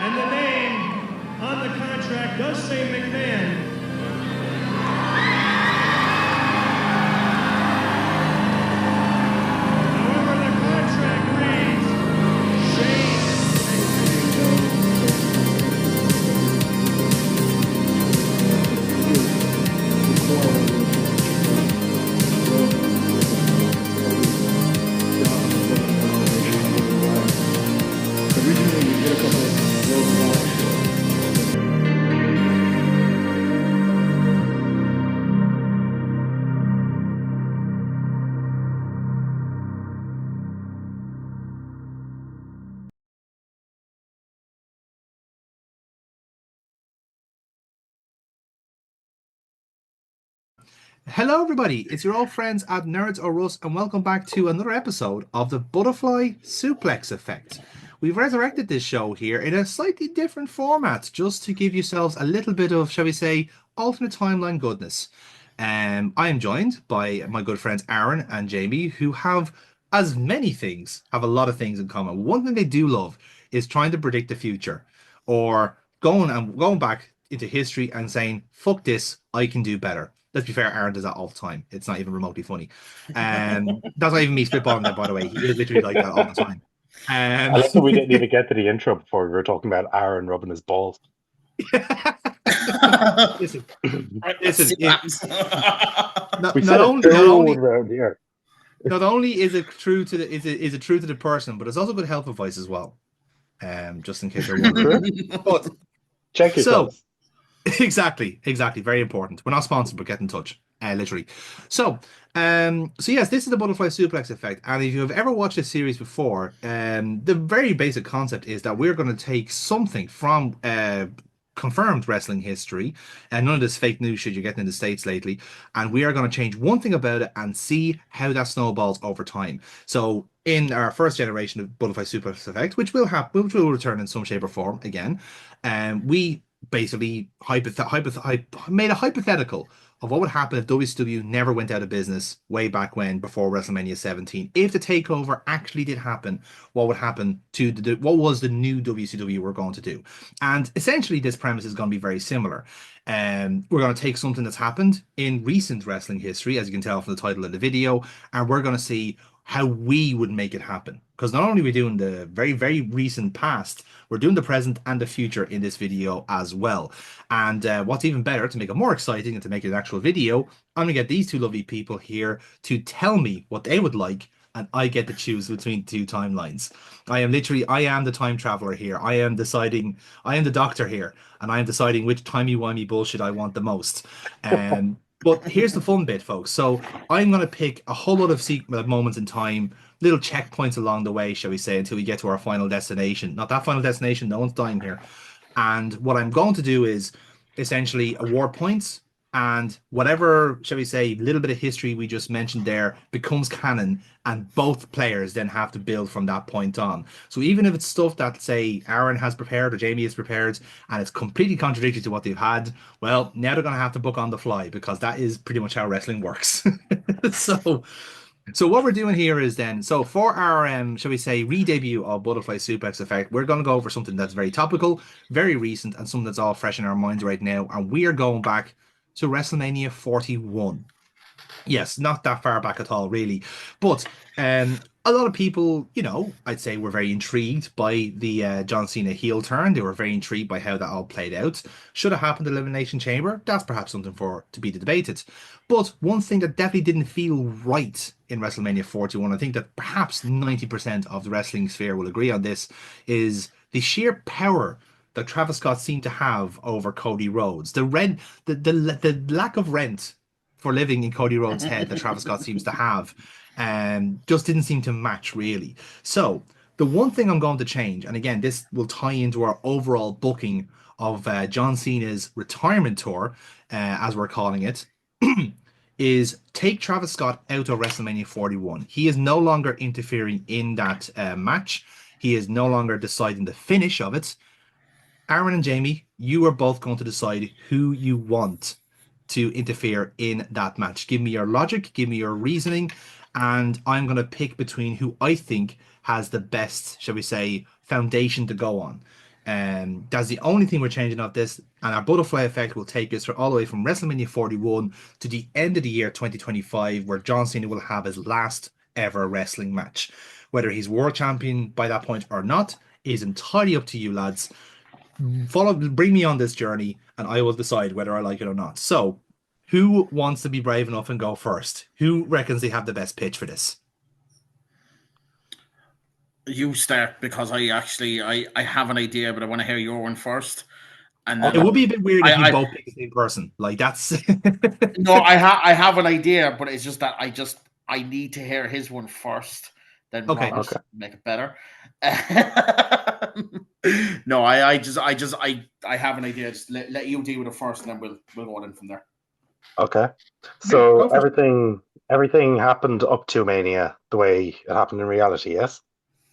And the name on the contract does say McMahon. However, the contract reads Shane. Originally, we did a couple of road Hello, everybody. It's your old friends at Nerds or Rust, and welcome back to another episode of the Butterfly Suplex Effect. We've resurrected this show here in a slightly different format, just to give yourselves a little bit of, shall we say, alternate timeline goodness. I am joined by my good friends Aaron and Jamie, who have, as many things, have a lot of things in common. One thing they do love is trying to predict the future, or going back into history and saying, "Fuck this, I can do better." Let's be fair, Aaron does that all the time. It's not even remotely funny. That's not even me spitballing that, by the way. He is literally like that all the time. I like that we didn't even get to the intro before we were talking about Aaron rubbing his balls. listen, We said it around here. not only is it true to the is it true to the person, but it's also good health advice as well. Just in case you're wondering. But Check yourselves. Exactly. Very important. We're not sponsored, but get in touch. Literally. So yes, this is the Butterfly Suplex Effect. And if you've ever watched this series before, the very basic concept is that we're going to take something from confirmed wrestling history, and none of this fake news shit you're getting in the States lately, and we are going to change one thing about it and see how that snowballs over time. So in our first generation of Butterfly Suplex Effect, which will happen, which will return in some shape or form again, we basically made a hypothetical of what would happen if WCW never went out of business way back when, before WrestleMania 17. If the takeover actually did happen, what would happen to what was the new WCW we're going to do? And essentially, this premise is going to be very similar. We're going to take something that's happened in recent wrestling history, as you can tell from the title of the video, and we're going to see how we would make it happen. Because not only are we doing the very, very recent past, we're doing the present and the future in this video as well. And what's even better, to make it more exciting and to make it an actual video, I'm going to get these two lovely people here to tell me what they would like, and I get to choose between two timelines. I am the time traveler here. I am the doctor here, and I am deciding which timey-wimey bullshit I want the most. But here's the fun bit, folks. So I'm going to pick a whole lot of moments in time, little checkpoints along the way, shall we say, until we get to our final destination. Not that final destination, no one's dying here. And what I'm going to do is essentially award points, and whatever, shall we say, little bit of history we just mentioned there becomes canon, and both players then have to build from that point on. So even if it's stuff that, say, Aaron has prepared or Jamie has prepared, and it's completely contradictory to what they've had, well, now they're going to have to book on the fly, because that is pretty much how wrestling works. So what we're doing here is then, so for our, shall we say, re-debut of Butterfly Suplex Effect, we're going to go over something that's very topical, very recent, and something that's all fresh in our minds right now, and we are going back to WrestleMania 41. Yes, not that far back at all, really. But a lot of people, I'd say were very intrigued by the John Cena heel turn. They were very intrigued by how that all played out. Should have happened at Elimination Chamber. That's perhaps something to be debated. But one thing that definitely didn't feel right in WrestleMania 41, I think that perhaps 90% of the wrestling sphere will agree on this, is the sheer power that Travis Scott seemed to have over Cody Rhodes. The lack of rent for living in Cody Rhodes' head that Travis Scott seems to have, just didn't seem to match, really. So the one thing I'm going to change, and again, this will tie into our overall booking of John Cena's retirement tour, as we're calling it, is take Travis Scott out of WrestleMania 41. He is no longer interfering in that match. He is no longer deciding the finish of it. Aaron and Jamie, you are both going to decide who you want to interfere in that match. Give me your logic, give me your reasoning, and I'm going to pick between who I think has the best, shall we say, foundation to go on. That's the only thing we're changing of this, and our butterfly effect will take us all the way from WrestleMania 41 to the end of the year 2025, where John Cena will have his last ever wrestling match. Whether he's world champion by that point or not is entirely up to you, lads. Bring me on this journey, and I will decide whether I like it or not. So, who wants to be brave enough and go first? Who reckons they have the best pitch for this? You start, because I have an idea, but I want to hear your one first. And then It would be a bit weird if you I both pick the same person. Like that's no, I have an idea, but it's just that I need to hear his one first. Then Okay. Robert make it better. No, I have an idea. Just let you deal with it first, and then we'll go on in from there. Okay. go So for it. everything happened up to Mania the way it happened in reality, yes?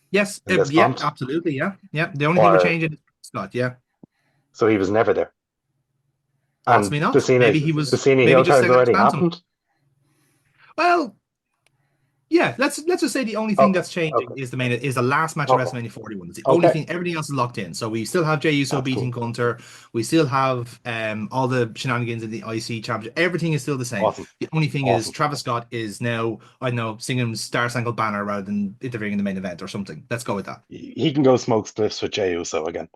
Yes, In this yeah, month? absolutely, yeah. The only thing we're changing is Scott, yeah. So he was never there. Possibly And not. Maybe he was. the Cena Maybe heel just turn's said already Phantom. happened. Well, yeah. Let's just say the only thing that's changing is the last match of WrestleMania 41. It's the only thing. Everything else is locked in. So we still have Jey Uso beating Gunter. We still have all the shenanigans in the IC Championship. Everything is still the same. Awesome. The only thing is Travis Scott is now, I don't know, singing Star Spangled Banner rather than interfering in the main event or something. Let's go with that. He can go smoke spliffs with Jey Uso again.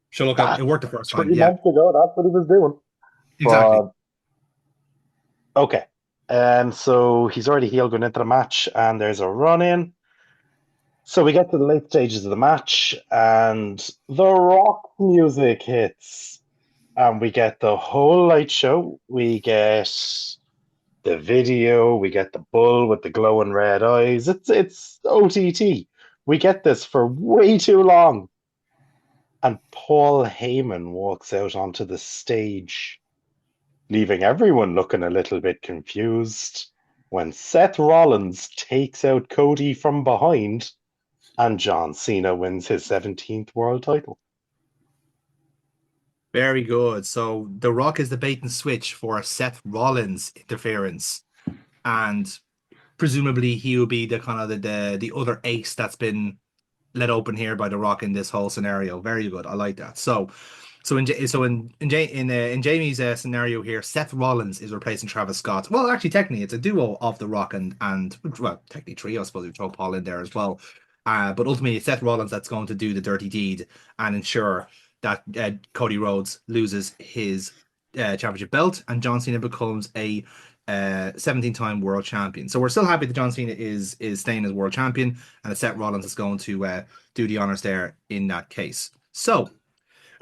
Sure, look, it worked the first time. 3 months ago, that's what he was doing. Exactly. Okay. So he's already heel going into the match, and there's a run-in. So we get to the late stages of the match, and the rock music hits, and we get the whole light show. We get the video. We get the bull with the glowing red eyes. It's OTT. We get this for way too long. And Paul Heyman walks out onto the stage, leaving everyone looking a little bit confused when Seth Rollins takes out Cody from behind and John Cena wins his 17th world title. Very good. So The Rock is the bait and switch for Seth Rollins interference, and presumably he will be the kind of the other ace that's been let open here by The Rock in this whole scenario. Very good. I like that. So in Jamie's scenario here, Seth Rollins is replacing Travis Scott. Well, actually, technically, it's a duo of The Rock and well, technically trio. I suppose we throw Paul in there as well. But ultimately, it's Seth Rollins that's going to do the dirty deed and ensure that Cody Rhodes loses his championship belt and John Cena becomes a 17-time world champion. So we're still happy that John Cena is staying as world champion, and that Seth Rollins is going to do the honors there in that case. So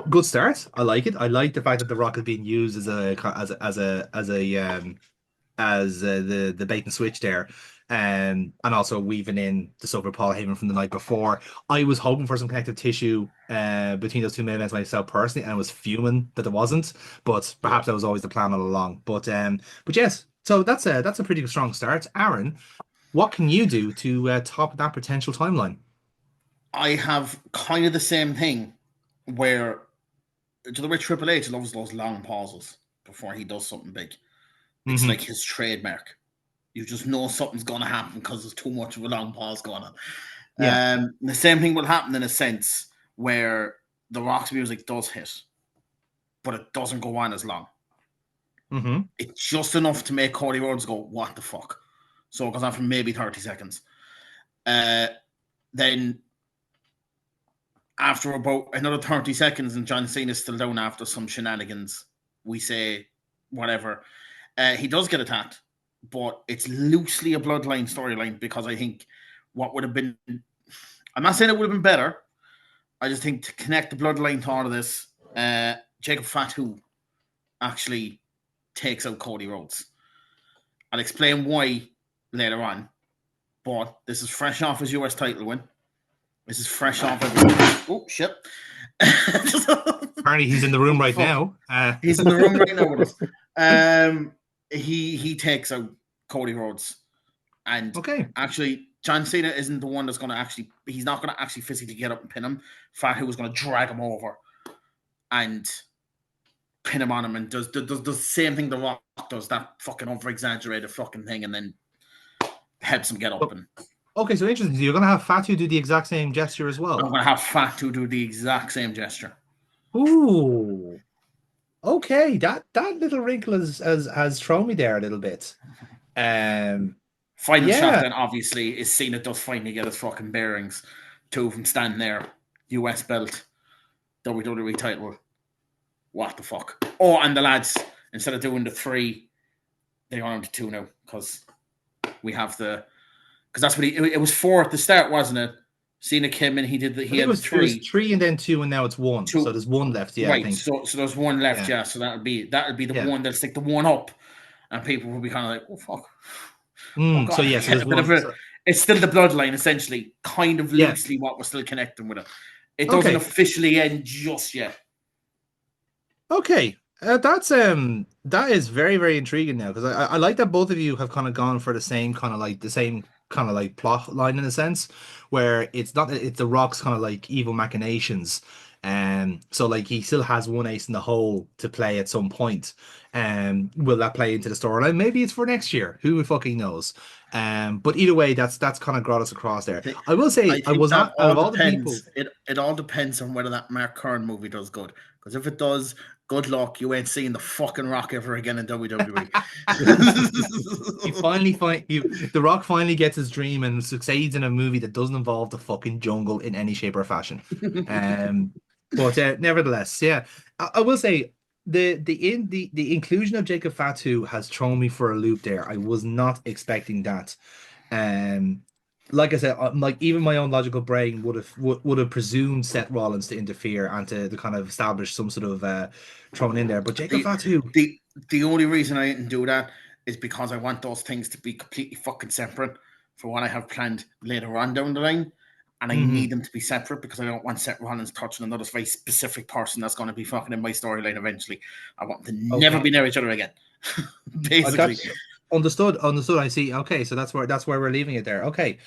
good start. I like it. I like the fact that The Rock is being used as the bait and switch there. And also weaving in the stuff with Paul Heyman from the night before. I was hoping for some connective tissue between those two main events myself personally, and I was fuming that there wasn't. But perhaps that was always the plan all along. But yes, so that's a pretty strong start. Aaron, what can you do to top that potential timeline? I have kind of the same thing, where the way Triple H loves those long pauses before he does something big. It's like his trademark. You just know something's going to happen because there's too much of a long pause going on. Yeah. The same thing will happen in a sense where The Rock's music does hit, but it doesn't go on as long. It's just enough to make Cody Rhodes go, what the fuck? So it goes on for maybe 30 seconds. Then after about another 30 seconds and John Cena's still down after some shenanigans, we say whatever. He does get attacked, but it's loosely a bloodline storyline, because I think what would have been, I'm not saying it would have been better, I just think to connect the bloodline to all of this, Jacob Fatu actually takes out Cody Rhodes. I'll explain why later on, but this is fresh off his US title win. This is fresh off of... Oh, shit. Apparently he's in the room right now. He's in the room right now with us. He takes out Cody Rhodes. And actually, John Cena isn't the one that's going to actually... He's not going to actually physically get up and pin him. Fatu was going to drag him over and pin him on him, and does the same thing The Rock does, that fucking over-exaggerated fucking thing, and then helps him get up. Okay, so interesting. So you're gonna have Fatu do the exact same gesture as I'm well. going to have Fatu do the exact same gesture. Ooh. Okay, that little wrinkle has thrown me there a little bit. Final shot Yeah. then obviously is Cena does finally get his fucking bearings. Two of them stand there. US belt, WWE title. What the fuck? Oh, and the lads, instead of doing the 3, they are on to 2 now because we have the because that's what it was 4 at the start, wasn't it? Cena came in, he I think had the it was 3. 3 and then 2 and now it's 1. So 2 there's 1 left. Yeah, I right. think. So there's 1 left, Yeah. yeah. So that'll be the Yeah. one that'll stick the 1 up, and people will be kind of like, oh fuck. Oh So god, yeah, so there's a bit of one. a. It's still the bloodline, essentially, kind of Yeah. loosely what we're still connecting with it. It doesn't Okay. officially end just yet. Okay. That is very, very intriguing now because I like that both of you have kind of gone for the same kind of like plot line in a sense where it's the Rock's kind of like evil machinations. So like he still has one ace in the hole to play at some point. Will that play into the storyline? Maybe it's for next year. Who fucking knows? But either way, that's kind of brought us across there. I will I say I think was that not out all of all the people. depends. It all depends on whether that Mark Kern movie does good. Because if it does, good luck. You ain't seeing the fucking Rock ever again in WWE. The Rock finally gets his dream and succeeds in a movie that doesn't involve the fucking jungle in any shape or fashion. Um, but nevertheless, yeah, I will say the inclusion of Jacob Fatu has thrown me for a loop there. I was not expecting that. Um, like I said, like even my own logical brain would have presumed Seth Rollins to interfere and to kind of establish some sort of thrown in there. But Jacob the, Fatu, the the only reason I didn't do that is because I want those things to be completely fucking separate for what I have planned later on down the line. And I mhm. need them to be separate because I don't want Seth Rollins touching another very specific person that's going to be fucking in my storyline eventually. I want them to never Okay. be near each other again. I Basically. got understood. I see. Okay, so that's where we're leaving it there. Okay.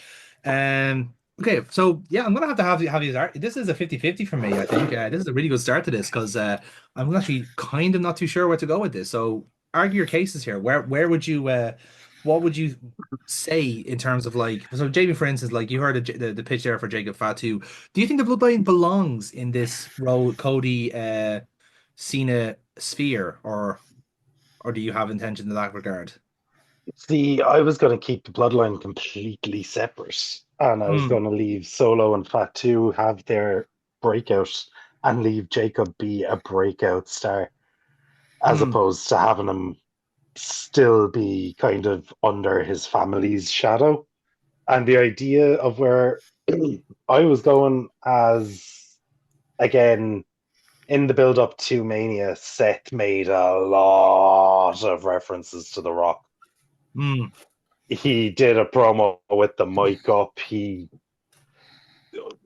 Okay, so yeah, I'm gonna have you start. This is a 50-50 for me, I think. This is a really good start to this because I'm actually kind of not too sure where to go with this. So argue your cases here. Where would you what would you say in terms of like so Jamie, for instance, like you heard the pitch there for Jacob Fatu. Do you think the Bloodline belongs in this role Cody Cena sphere or do you have intention in that regard? See, I was going to keep the bloodline completely separate, and I was Hmm. going to leave Solo and Fatu have their breakout, and leave Jacob be a breakout star, as Hmm. opposed to having him still be kind of under his family's shadow. And the idea of where I was going as, again, in the build up to Mania, Seth made a lot of references to The Rock. Hmm. He did a promo with the mic up.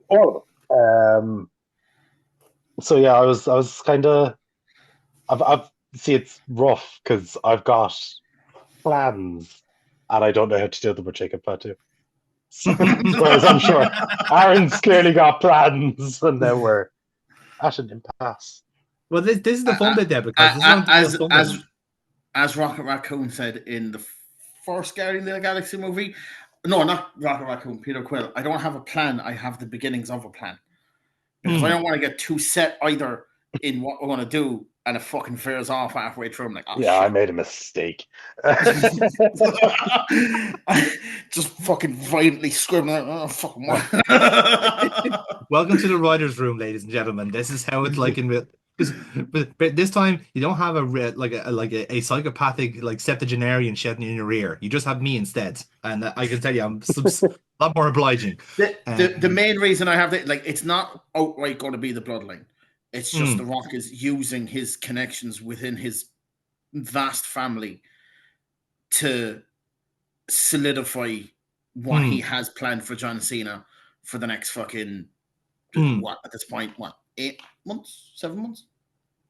All of it. So yeah, I was kind of, I've see it's rough because I've got plans and I don't know how to do them with Jacob Fatu. Whereas I'm sure Aaron's clearly got plans, and then we're at an impasse. Well, this is the fun bit there because this is Uh, what I was as stumbling. as as Rocket Raccoon said in the first Guardian of the Galaxy movie, no, not Rocket Raccoon, Peter Quill. I don't have a plan. I have the beginnings of a plan because I Hmm. don't want to get too set either in what we're going to do, and it fucking veers off halfway through. I'm like, oh Yeah, I shit. made a mistake. Just fucking violently scribbling. Oh, fucking what? Welcome to the writers' room, ladies and gentlemen. This is how it's like in real. Because, but this time you don't have a psychopathic like septuagenarian shouting in your ear. You just have me instead, and I can tell you a lot more obliging. The main reason I have that, like, it's not outright going to be the bloodline. It's just The Mm, Rock is using his connections within his vast family to solidify what he mm, has planned for John Cena for the next fucking mm. what at this point, what, 8 months, 7 months,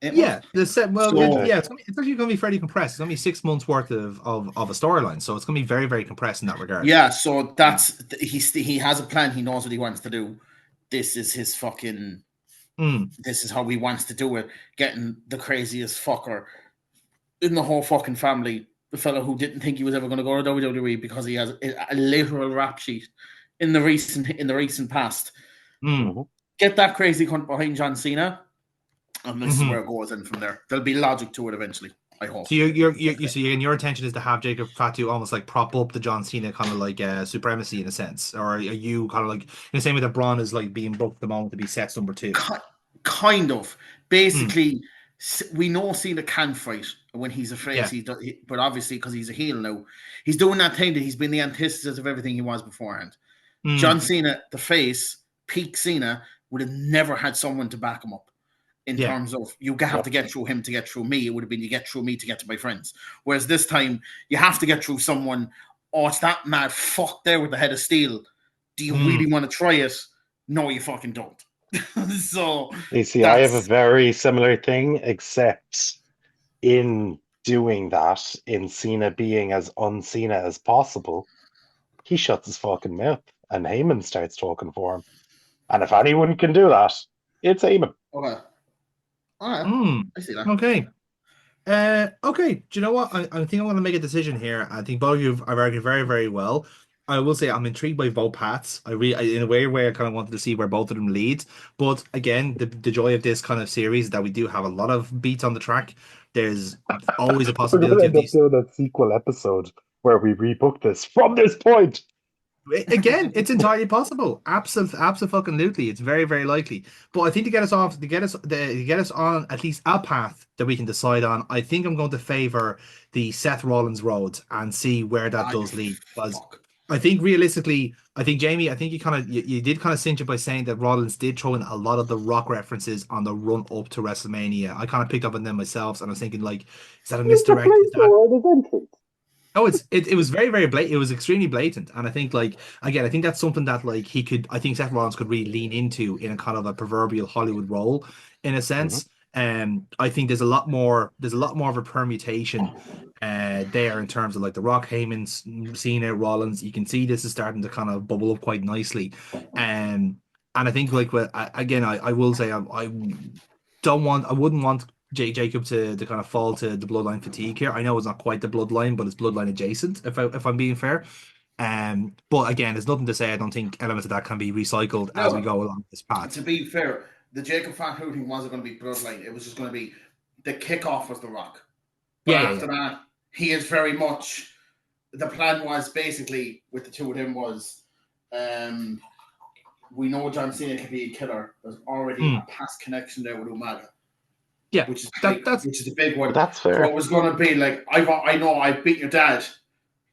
8 months. Yeah, the set. Well, So yeah, it's actually going to be fairly compressed. It's going to be 6 months worth of a storyline, so it's going to be very, very compressed in that regard. yeah, so he has a plan. He knows what he wants to do. This is his fucking. Mm, This is how he wants to do it. Getting the craziest fucker in the whole fucking family, the fellow who didn't think he was ever going to go to WWE because he has a literal rap sheet in the recent past. Mm. Get that crazy cunt behind John Cena, and this is Mhm. where it goes in from there. There'll be logic to it eventually, I hope. So you see, and your intention is to have Jacob Fatu almost like prop up the John Cena kind of like supremacy in a sense, or are you kind of like in the same way that Braun is like being booked at the moment to be Seth's number 2? Kind of. Basically, we know Cena can fight when he's a face. Yeah. But obviously, because he's a heel now, he's doing that thing that he's been the antithesis of everything he was beforehand. John Cena, the face, peak Cena, would have never had someone to back him up. In terms of you have to get through him to get through me. It would have been you get through me to get to my friends. Whereas this time you have to get through someone. Oh, it's that mad fuck there with the head of steel. Do you really want to try it? No, you fucking don't. So you see, I have a very similar thing, except in doing that, in Cena being as un-Cena as possible, he shuts his fucking mouth and Heyman starts talking for him. And if anyone can do that, it's Heyman. Okay. All right. I see that. Okay. Okay. Do you know what? I think I'm going to make a decision here. I think both of you have argued very, very well. I will say I'm intrigued by both paths. In a weird way, I kind of wanted to see where both of them lead. But again, the joy of this kind of series is that we do have a lot of beats on the track. There's always a possibility of these. Doing a sequel episode where we rebook this from this point. Again, it's entirely possible. Absolutely, it's very, very likely. But I think to get us on at least a path that we can decide on, I think I'm going to favor the Seth Rollins road and see where that does lead. Because I think realistically, Jamie, you did kind of cinch it by saying that Rollins did throw in a lot of the Rock references on the run up to WrestleMania. I kind of picked up on them myself, and I was thinking, like, is that a misdirect? Oh, it was very, very blatant. It was extremely blatant, and I think, like, again, I think that's something that, like, I think Seth Rollins could really lean into in a kind of a proverbial Hollywood role, in a sense. I think there's a lot more of a permutation there in terms of like the Rock, Heyman, Cena, Rollins. You can see this is starting to kind of bubble up quite nicely, and I think, like, I will say I wouldn't want Jacob to kind of fall to the bloodline fatigue here. I know it's not quite the bloodline, but it's bloodline adjacent, if I'm being fair. But again, there's nothing to say I don't think elements of that can be recycled as we go along this path. To be fair, the Jacob Fatu thing wasn't going to be bloodline. It was just going to be the kickoff was The Rock. But after that, he is very much. The plan was basically with the two of them was, we know John Cena can be a killer. There's already a past connection there with Umaga. Yeah, which is a big one. That's fair. So it was going to be like, I know I beat your dad.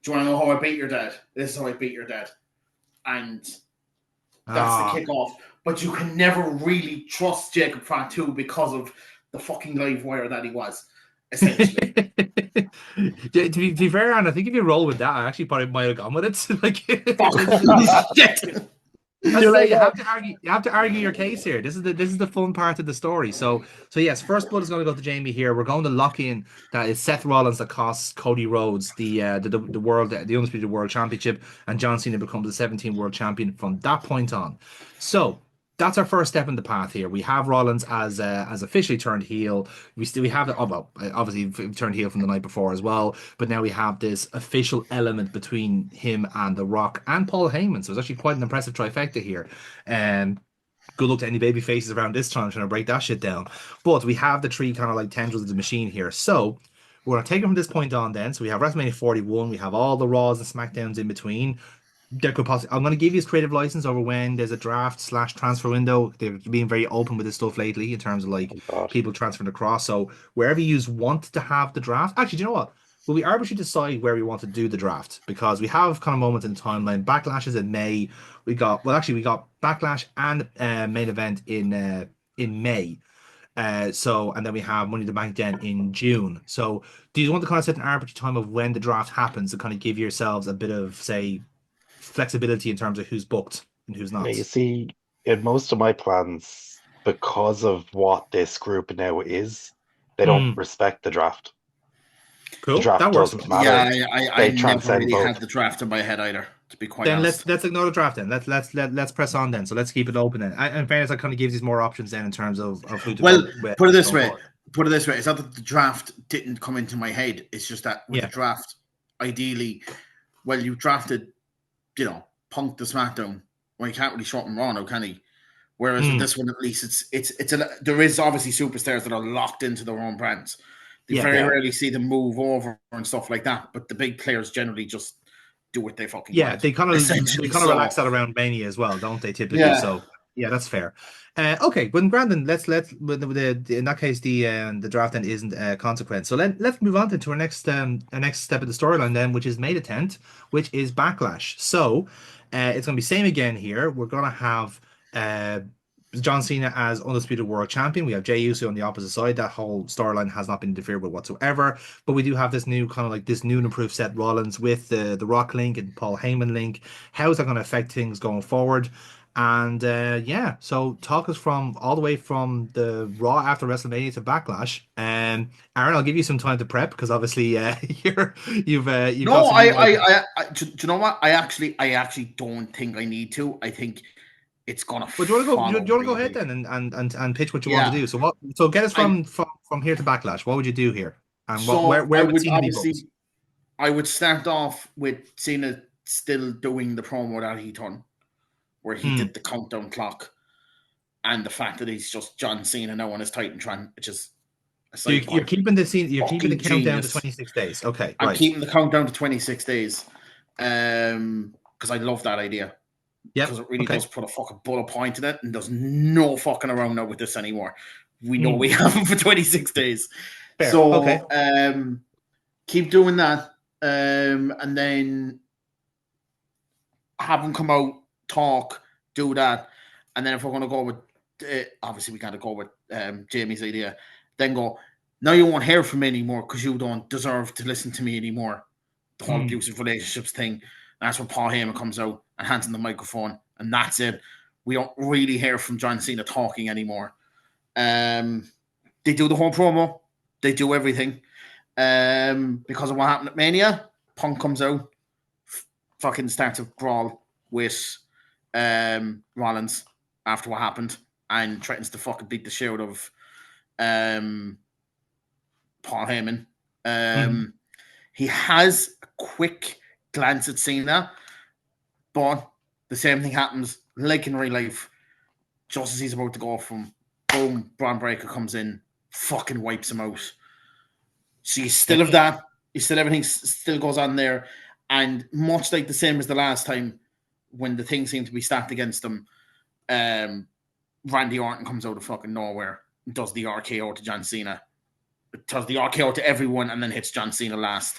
Do you want to know how I beat your dad? This is how I beat your dad. And that's the kickoff. But you can never really trust Jacob Fatu because of the fucking live wire that he was, essentially. to be fair, and I think if you roll with that, I actually probably might have gone with it. Like, shit. You have to argue your case here. This is the fun part of the story. So yes, first blood is going to go to Jamie here. We're going to lock in that it's Seth Rollins that costs Cody Rhodes the Undisputed World Championship, and John Cena becomes the 17 World Champion from that point on. So that's our first step in the path here. We have Rollins as officially turned heel. We have obviously turned heel from the night before as well, but now we have this official element between him and The Rock and Paul Heyman. So it's actually quite an impressive trifecta here. Good luck to any baby faces around this time trying to break that shit down. But we have the three kind of like tendrils of the machine here. So we're going to take it from this point on then. So we have WrestleMania 41. We have all the Raws and SmackDowns in between. There could possibly, I'm going to give you creative license over when there's a draft/transfer window. They're being very open with this stuff lately in terms of like people transferring across. So wherever you want to have the draft, actually, do you know what? Will we arbitrarily decide where we want to do the draft? Because we have kind of moments in the timeline. Backlash is in May. We got Backlash and main event in May. And then we have Money in the Bank then in June. So do you want to kind of set an arbitrary time of when the draft happens to kind of give yourselves a bit of, say, flexibility in terms of who's booked and who's not? Yeah, you see, in most of my plans, because of what this group now is, they don't respect the draft. Cool. The draft doesn't matter. Yeah, I never really had the draft in my head either, to be quite honest. Let's ignore the draft then. Let's press on then. So let's keep it open then. In fairness, that kind of gives you more options then in terms of who to Well, vote put it this way. It's not that the draft didn't come into my head. It's just that with the draft, ideally, you drafted, Punk to SmackDown, Well, he can't really show up in Raw now, can he? Whereas with this one, at least there is obviously superstars that are locked into their own brands. They very rarely see them move over and stuff like that. But the big players generally just do what they fucking want. They kind of relax that around Mania as well, don't they? Typically, so yeah, that's fair. Okay, when Brandon, let's in that case the draft then isn't a consequence. So let's move on to our next step of the storyline then, which is May the 10th, which is Backlash. So it's gonna be same again here. We're gonna have John Cena as Undisputed World Champion. We have Jey Uso on the opposite side. That whole storyline has not been interfered with whatsoever. But we do have this new kind of like this new and improved Seth Rollins with the Rock link and Paul Heyman link. How is that going to affect things going forward? And so talk us from all the way from the Raw after WrestleMania to Backlash. Aaron, I'll give you some time to prep because obviously you've no, I do you know what? I actually don't think I need to. I think it's gonna. But do you want to go ahead then and pitch what you want to do? So get us from here to Backlash. What would you do here? And where would Cena be booked? I would start off with Cena still doing the promo that he done, where he did the countdown clock, and the fact that he's just John Cena now on his Titantron, which is. So you're keeping the scene. You're keeping the countdown to 26 days. Okay, I'm keeping the countdown to 26 days, because I love that idea. Yeah, because it really does put a fucking bullet point in it, and there's no fucking around now with this anymore. We know we have him for 26 days. Fair. So keep doing that, and then have him come out, talk, do that, and then if we're going to go with, obviously we got to go with Jamie's idea. Then go. Now you won't hear from me anymore because you don't deserve to listen to me anymore. The whole abusive relationships thing. That's when Paul Heyman comes out and hands him the microphone, and that's it. We don't really hear from John Cena talking anymore. They do the whole promo. They do everything. Because of what happened at Mania, Punk comes out, fucking starts a brawl with Rollins after what happened, and threatens to fucking beat the shit out of Paul Heyman. He has a quick glance at Cena, but the same thing happens like in real life. Just as he's about to go from boom, Braun Breaker comes in, fucking wipes him out. So you still have that. You still everything still goes on there, and much like the same as the last time when the thing seemed to be stacked against him, Randy Orton comes out of fucking nowhere, does the RKO to John Cena, does the RKO to everyone, and then hits John Cena last,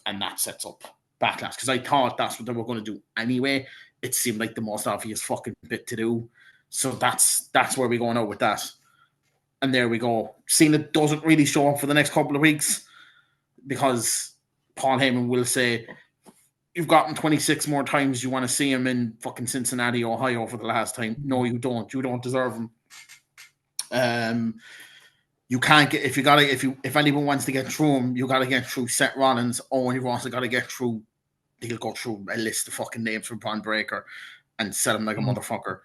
and that sets up Backlash, because I thought that's what they were going to do anyway. It seemed like the most obvious fucking bit to do, so that's where we're going out with that. And there we go. Cena doesn't really show up for the next couple of weeks because Paul Heyman will say, you've gotten 26 more times you want to see him in fucking Cincinnati, Ohio for the last time. No, you don't. You don't deserve him. You can't get if anyone wants to get through him, you gotta get through Seth Rollins. Only Ross gotta get through. He'll go through a list of fucking names from Braun Breaker and set him like a motherfucker.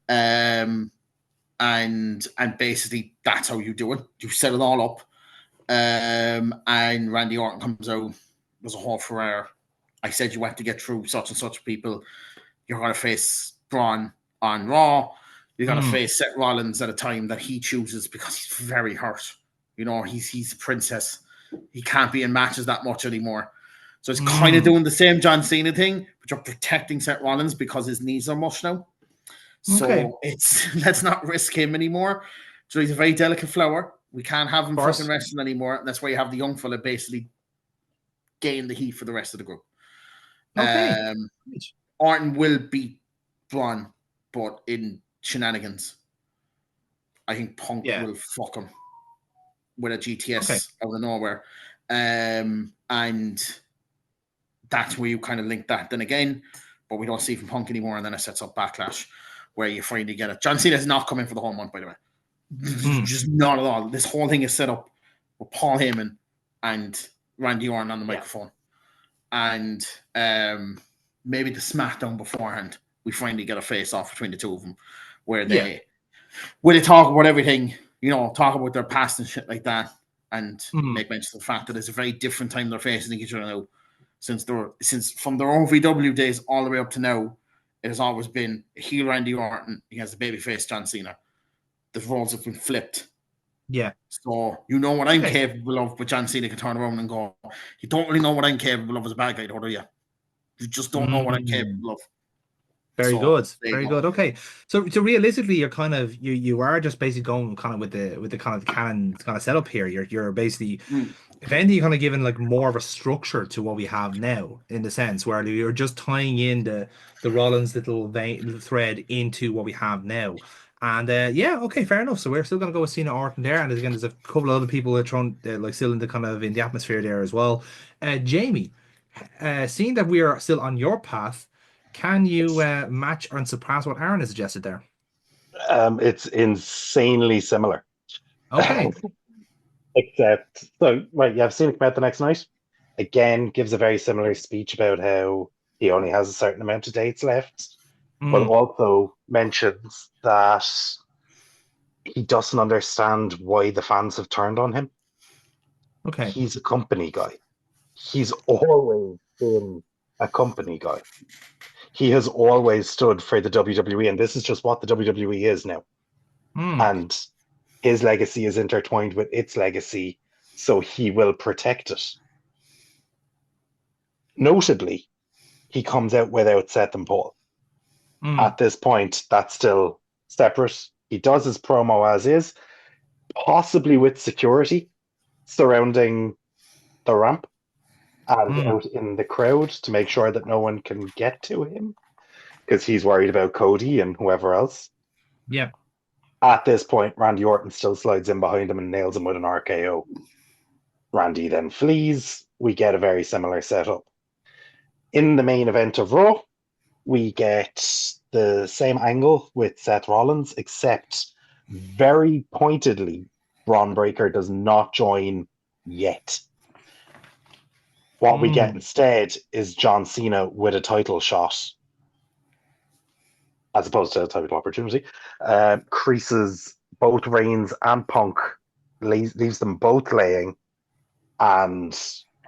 And basically that's how you do it. You set it all up. And Randy Orton comes out. There's a whole Ferrer. I said you have to get through such and such people. You're gonna face Braun on Raw. You're going to face Seth Rollins at a time that he chooses because he's very hurt. You know, he's a princess. He can't be in matches that much anymore. So it's kind of doing the same John Cena thing, but you're protecting Seth Rollins because his knees are mush now. So let's not risk him anymore. So he's a very delicate flower. We can't have him fucking wrestling anymore. And that's why you have the young fella basically gain the heat for the rest of the group. Orton will beat Braun, but in shenanigans. I think Punk will fuck him with a GTS out of nowhere. And that's where you kind of link that. Then again, but we don't see from Punk anymore, and then it sets up Backlash where you finally get it. John Cena is not coming for the whole month, by the way. Just not at all. This whole thing is set up with Paul Heyman and Randy Orton on the microphone. And maybe the SmackDown beforehand, we finally get a face-off between the two of them where they talk about everything, you know, talk about their past and shit like that, and make mention of the fact that it's a very different time they're facing each other now, since from their OVW days all the way up to now. it has always been a heel Randy Orton against a babyface John Cena. The roles have been flipped. Yeah. So you know what I'm capable of, but John Cena can turn around and go, you don't really know what I'm capable of as a bad guy, do you? You just don't know what I'm capable of. Very good. Very good. Okay. So realistically, you're kind of you are just basically going kind of with the kind of canon kind of setup here. You're basically if anything, you're kind of giving like more of a structure to what we have now, in the sense where you're just tying in the Rollins little thread into what we have now. And yeah, okay, fair enough. So we're still gonna go with Cena Orton there, and again, there's a couple of other people that are thrown like still in the kind of in the atmosphere there as well. Jamie, seeing that we are still on your path, can you match and surpass what Aaron has suggested there? It's insanely similar. Okay. Except, so, right, you have Cena come out the next night. Again, gives a very similar speech about how he only has a certain amount of dates left, but also mentions that he doesn't understand why the fans have turned on him. Okay. He's a company guy. He's always been a company guy. He has always stood for the WWE, and this is just what the WWE is now. And his legacy is intertwined with its legacy, so he will protect it. Notably, he comes out without Seth and Paul. At this point, that's still separate. He does his promo as is, possibly with security surrounding the ramp and out in the crowd to make sure that no one can get to him, because he's worried about Cody and whoever else. Yeah. At this point, Randy Orton still slides in behind him and nails him with an RKO. Randy then flees. We get a very similar setup. In the main event of Raw, we get the same angle with Seth Rollins, except very pointedly, Braun Breaker does not join yet. What we get instead is John Cena with a title shot, as opposed to a title opportunity. Creases both Reigns and Punk, leaves them both laying, and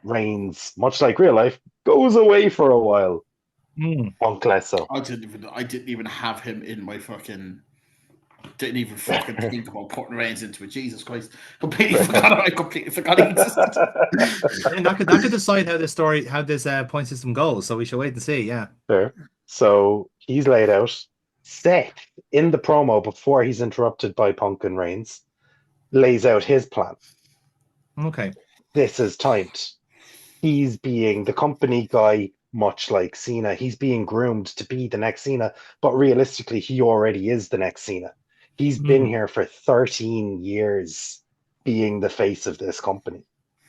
Reigns, much like real life, goes away for a while. Punk less so. I didn't even have him in my fucking. Didn't even fucking think about putting Reigns into it. Jesus Christ! I completely forgot he existed. And that could decide how this point system goes. So we should wait and see. Yeah. Sure. So he's laid out. Seth, in the promo before he's interrupted by Punk and Reigns, lays out his plan. Okay. This is timed. He's being the company guy, much like Cena. He's being groomed to be the next Cena, but realistically, he already is the next Cena. He's been here for 13 years being the face of this company.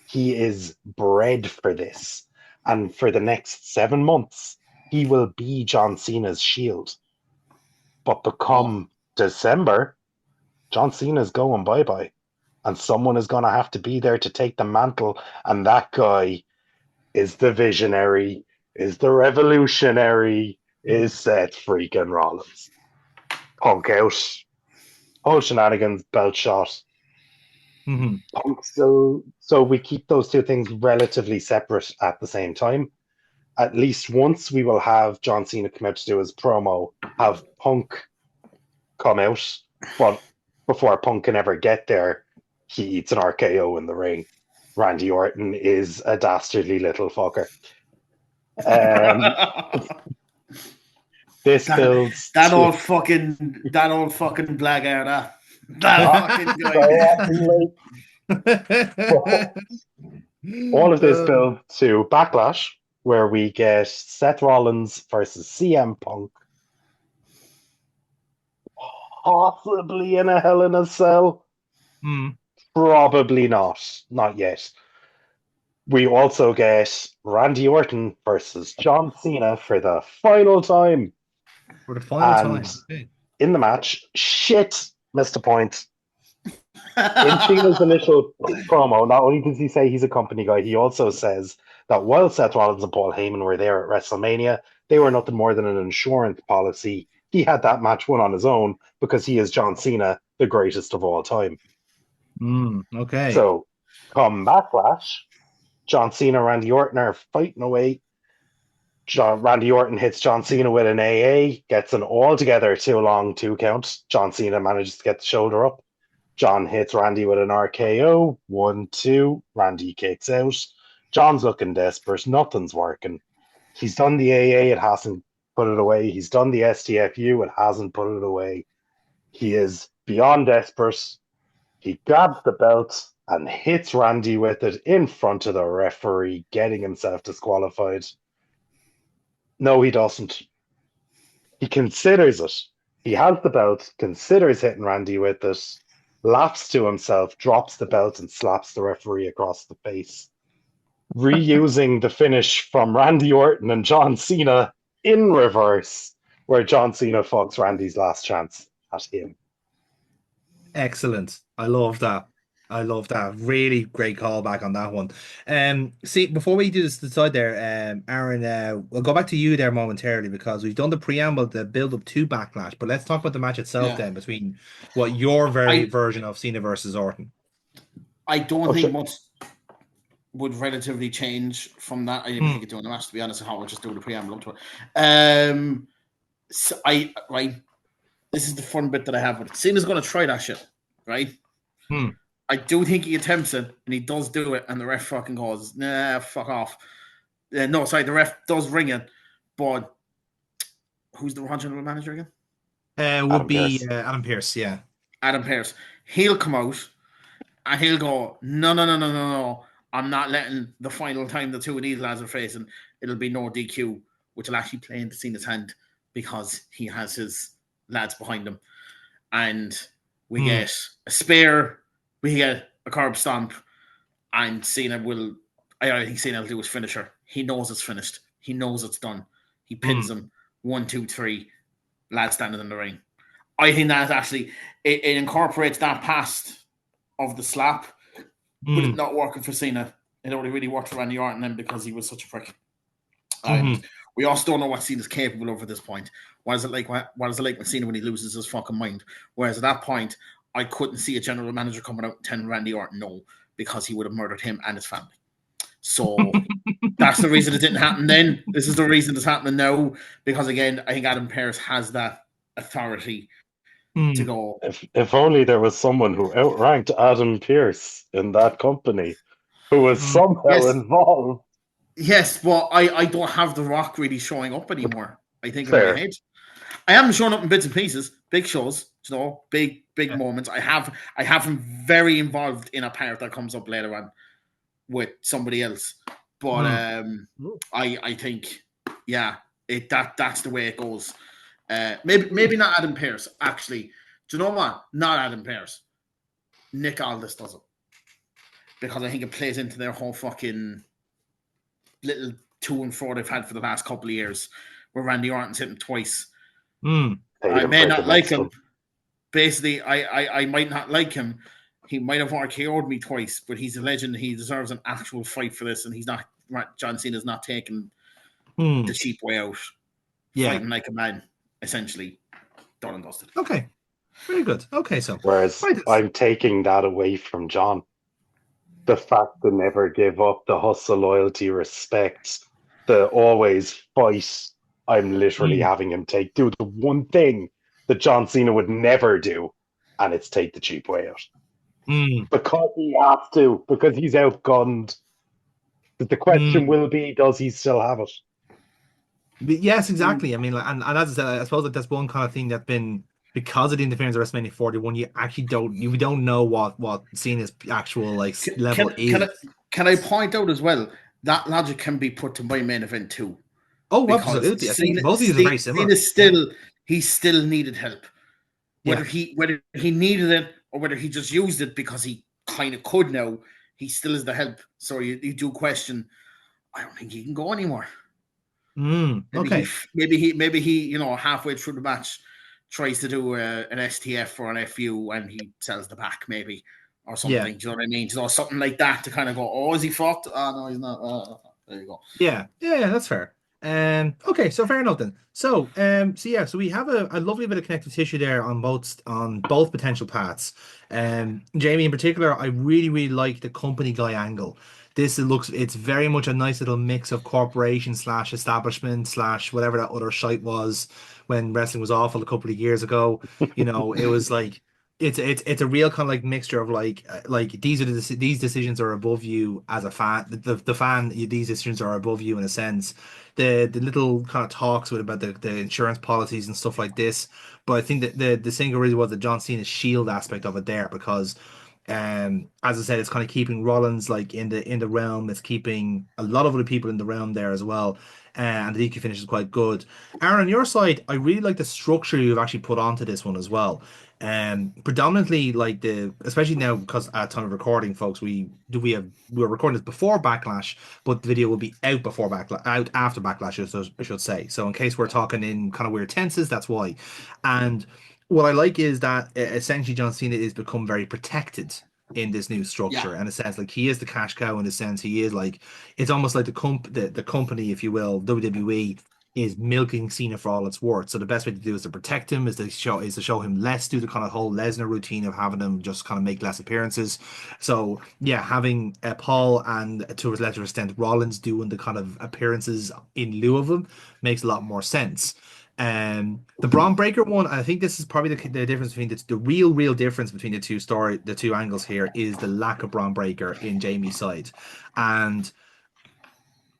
He is bred for this. And for the next 7 months, he will be John Cena's shield. But become December, John Cena's going bye-bye. And someone is going to have to be there to take the mantle. And that guy is the visionary, is the revolutionary, is Seth freaking Rollins. Punk out. Whole shenanigans, belt shot. Punk still. So we keep those two things relatively separate at the same time. At least once we will have John Cena come out to do his promo, have Punk come out. But before Punk can ever get there, he eats an RKO in the ring. Randy Orton is a dastardly little fucker. This builds that old fucking blackguard. All of this builds to Backlash, where we get Seth Rollins versus CM Punk, possibly in a Hell in a Cell. Probably not yet. We also get Randy Orton versus John Cena for the final time. For the final time. Okay. In the match, shit missed a point. In Cena's initial promo, not only does he say he's a company guy, he also says that while Seth Rollins and Paul Heyman were there at WrestleMania, they were nothing more than an insurance policy. He had that match won on his own because he is John Cena, the greatest of all time. Okay. So, come Backlash, John Cena and Randy Orton are fighting away. Randy Orton hits John Cena with an AA, gets an altogether too long 2 count. John Cena manages to get the shoulder up. John hits Randy with an RKO. 1-2. Randy kicks out. John's looking desperate. Nothing's working. He's done the AA. It hasn't put it away. He's done the STFU. It hasn't put it away. He is beyond desperate. He grabs the belt and hits Randy with it in front of the referee, getting himself disqualified. No, he doesn't. He considers it. He has the belt, considers hitting Randy with it, laughs to himself, drops the belt, and slaps the referee across the face, reusing the finish from Randy Orton and John Cena in reverse, where John Cena fucks Randy's last chance at him. Excellent. I love that. I love that. Really great callback on that one. See, before we do this decide there, Aaron, we'll go back to you there momentarily because we've done the preamble, the build up to Backlash, but let's talk about the match itself then between what your version of Cena versus Orton. I don't think much would relatively change from that. I didn't think it doing the match, to be honest. I will just do the preamble up to it. So this is the fun bit that I have with it. Cena's going to try that shit, right? I do think he attempts it, and he does do it, and the ref fucking goes, nah, fuck off. No, sorry, the ref does ring it, but who's the Raw general manager again? Would be Adam Pearce, yeah. Adam Pearce. He'll come out, and he'll go, no. I'm not letting the final time the two of these lads are facing, it'll be no DQ, which will actually play into Cena's hand because he has his lads behind him. And we get a spear, we get a curb stomp, and Cena will, I think Cena will do his finisher. He knows it's finished. He knows it's done. He pins him. 1, 2, 3, lad standing in the ring. I think that actually, it incorporates that past of the slap, but it's not working for Cena. It only really worked for Randy Orton then because he was such a prick. And we also don't know what Cena's capable of at this point. What is it like with Cena when he loses his fucking mind? Whereas at that point, I couldn't see a general manager coming out and telling Randy Orton no, because he would have murdered him and his family. So that's the reason it didn't happen then. This is the reason it's happening now, because again, I think Adam Pearce has that authority to go. If only there was someone who outranked Adam Pearce in that company who was somehow involved. Yes, but I don't have The Rock really showing up anymore. I think in my head. I haven't shown up in bits and pieces, big shows, big moments. I have him very involved in a part that comes up later on with somebody else. But I think, that's the way it goes. Maybe not Adam Pearce, actually. Do you know what? Not Adam Pearce. Nick Aldis does it. Because I think it plays into their whole fucking little to and fro they've had for the last couple of years, where Randy Orton's hit him twice. I may not like him. Basically, I might not like him. He might have RKO'd me twice, but he's a legend. He deserves an actual fight for this, and he's not. John Cena's not taking the cheap way out. Fighting like a man, essentially. Done and dusted. Okay, very good. Okay, so whereas I'm taking that away from John. The fact to never give up, the hustle, loyalty, respect, the always fight. I'm literally having him do the one thing that John Cena would never do, and it's take the cheap way out. Because he has to, because he's outgunned. But the question will be, does he still have it? Yes, exactly. I mean, and as I said, I suppose that that's one kind of thing that's been, because of the interference of WrestleMania 41, you actually don't know what Cena's actual level is. Can I point out as well that logic can be put to my main event too? Oh, absolutely. I think both of these are very similar. He still needed help. Whether he needed it or whether he just used it because he kind of could now, he still is the help. So you do question. I don't think he can go anymore. Okay. Maybe he halfway through the match tries to do an STF or an FU and he sells the back maybe or something. Do you know what I mean? Something like that to kind of go, oh, is he fucked? Oh, no, he's not. There you go. Yeah, that's fair. Okay, so fair enough then. So so we have a lovely bit of connective tissue there on both potential paths. Jamie in particular, I really like the company guy angle. it's very much a nice little mix of corporation slash establishment slash whatever that other shite was when wrestling was awful a couple of years ago. It was like it's a real kind of like mixture of like these decisions are above you as a fan. The fan, these decisions are above you in a sense. The little kind of talks with about the insurance policies and stuff like this. But I think that the single really was the John Cena Shield aspect of it there because as I said, it's kind of keeping Rollins like in the realm. It's keeping a lot of other people in the realm there as well. And the DQ finish is quite good. Aaron, on your side, I really like the structure you've actually put onto this one as well. Predominantly like especially now because at time of recording, folks, we're recording this before Backlash, but the video will be out before Backlash, out after Backlash, I should say. So in case we're talking in kind of weird tenses, that's why. And what I like is that essentially John Cena is become very protected in this new structure, and it says like he is the cash cow in a sense. He is like it's almost like the company, if you will, WWE is milking Cena for all it's worth. So the best way to do is to protect him, is to show him less, do the kind of whole Lesnar routine of having him just kind of make less appearances. So yeah, having Paul and to a lesser extent Rollins doing the kind of appearances in lieu of him makes a lot more sense. The Braun Breaker one, I think this is probably the difference between the real difference between the two angles here is the lack of Braun Breaker in Jamie's side, and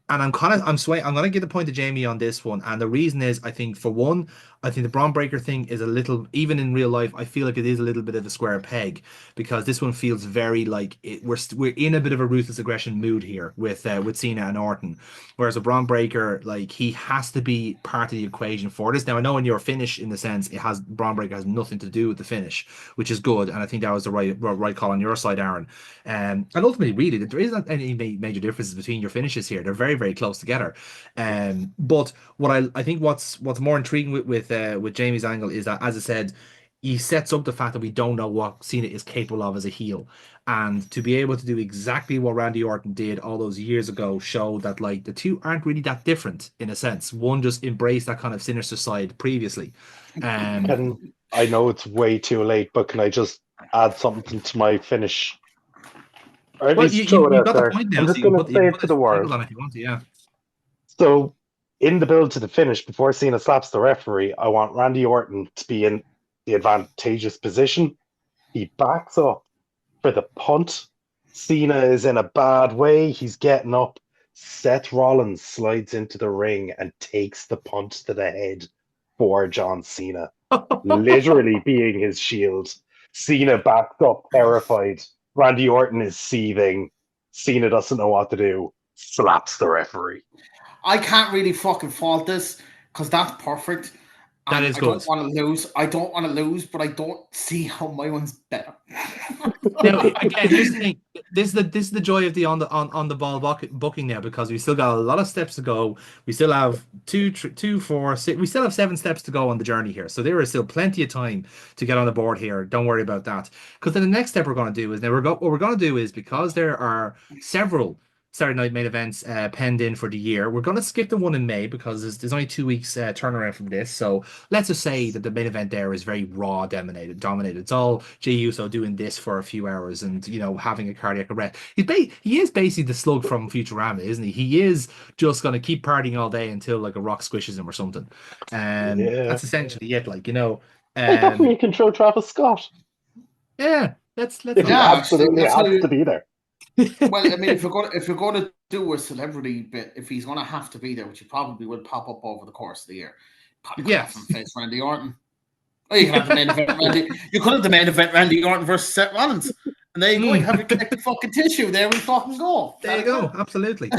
I'm swaying. I'm going to give the point to Jamie on this one, and the reason is I think for one, I think the Braun Breaker thing is a little, even in real life, I feel like it is a little bit of a square peg because this one feels very like we're in a bit of a ruthless aggression mood here with Cena and Orton, whereas a Braun Breaker like he has to be part of the equation for this. Now I know in your finish, in the sense, Braun Breaker has nothing to do with the finish, which is good, and I think that was the right call on your side, Aaron. And ultimately, really, there isn't any major differences between your finishes here. They're very close together. But what I think what's more intriguing with Jamie's angle is that, as I said, he sets up the fact that we don't know what Cena is capable of as a heel, and to be able to do exactly what Randy Orton did all those years ago showed that like the two aren't really that different in a sense. One just embraced that kind of sinister side previously. I know it's way too late, but can I just add something to my finish? Or at least throw it you out got the there. point now, I'm so just you can going to say it to the world. on if you want to, yeah. So, in the build to the finish, before Cena slaps the referee, I want Randy Orton to be in the advantageous position. He backs up for the punt. Cena is in a bad way. He's getting up. Seth Rollins slides into the ring and takes the punt to the head for John Cena, literally being his shield. Cena backed up, terrified. Randy Orton is seething. Cena doesn't know what to do. Slaps the referee. I can't really fucking fault this because that's perfect. That is good. I don't want to lose. I don't want to lose, but I don't see how my one's better. Now, again, here's the thing. This is the joy of the on the ball booking now, because we still got a lot of steps to go. We still have 2, 4, 6. We still have 7 steps to go on the journey here. So there is still plenty of time to get on the board here. Don't worry about that. Because then the next step we're going to do is what we're going to do is, because there are several Saturday night main events penned in for the year, we're going to skip the one in May because there's only 2 weeks turnaround from this. So let's just say that the main event there is very Raw dominated. It's all Jey Uso doing this for a few hours and having a cardiac arrest. He is basically the slug from Futurama, isn't he? He is just going to keep partying all day until like a rock squishes him or something. That's essentially it. Like I thought we control Travis Scott. Yeah, let's he absolutely has to be there. Well, I mean, if you're going to do a celebrity bit, if he's going to have to be there, which he probably will pop up over the course of the year, probably have him face Randy Orton. Oh, you can have the main event Randy. You could have the main event Randy Orton versus Seth Rollins, and there you go. You have your connective fucking tissue. There we fucking go. There you go. Absolutely.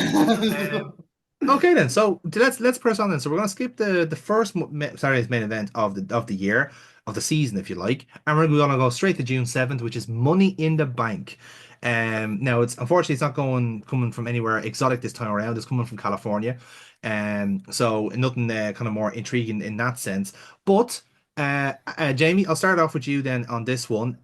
Okay then. So let's press on then. So we're going to skip the first Saturday's main event of the year, of the season, if you like, and we're going to go straight to June 7th, which is Money in the Bank. Now it's not coming from anywhere exotic this time around. It's coming from California, so nothing kind of more intriguing in that sense. But Jamie, I'll start off with you then on this one.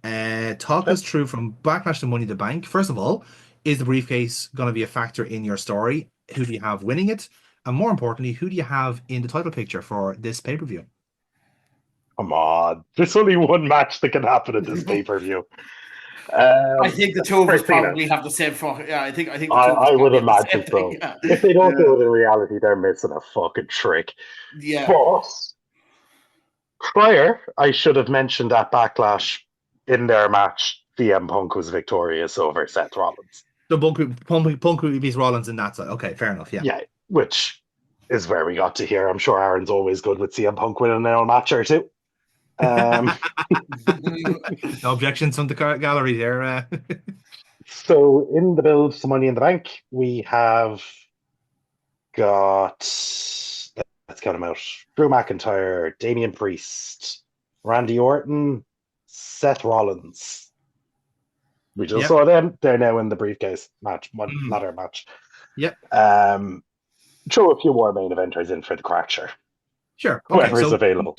Talk us through from Backlash to Money in the Bank. First of all, is the briefcase going to be a factor in your story? Who do you have winning it? And more importantly, who do you have in the title picture for this pay-per-view? Come on, there's only one match that can happen at this pay-per-view. I think the two of for us Cena. probably have the same fuck. Yeah, I think the two of us I would probably have the same imagine so. thing. Yeah. If they don't do it in reality, they're missing a fucking trick. Yeah. But prior, I should have mentioned that Backlash in their match, CM Punk was victorious over Seth Rollins. So Punk beats Rollins in that side. Okay, fair enough. Yeah. Yeah, which is where we got to here. I'm sure Aaron's always good with CM Punk winning an own match or two. No objections from the gallery there. So in the build to Money in the Bank, we have got, let's count them out, Drew McIntyre, Damian Priest, Randy Orton, Seth Rollins. We just saw them. They're now in the briefcase match, one ladder match. Yep. Throw a few more main eventers in for the crack, sure. Sure. Okay, Whoever is available.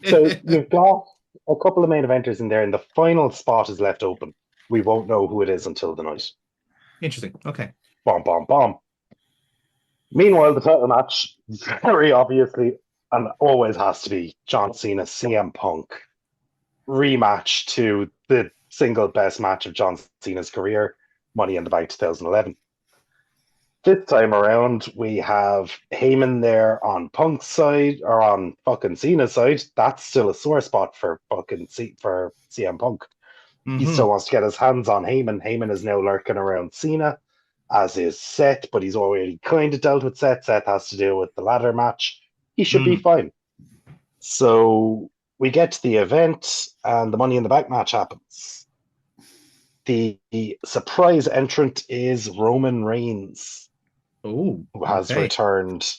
So you've got a couple of main eventers in there, and the final spot is left open. We won't know who it is until the night. Interesting. Okay. Bomb, bomb, bomb. Meanwhile, the title match, very obviously, and always has to be John Cena, CM Punk rematch to the single best match of John Cena's career, Money in the Bank 2011. This time around, we have Heyman there on Punk's side, or on fucking Cena's side. That's still a sore spot for fucking for CM Punk. He still wants to get his hands on Heyman. Heyman is now lurking around Cena, as is Seth, but he's already kind of dealt with Seth. Seth has to deal with the ladder match. He should be fine. So we get to the event, and the Money in the Bank match happens. The surprise entrant is Roman Reigns. Oh, who has returned.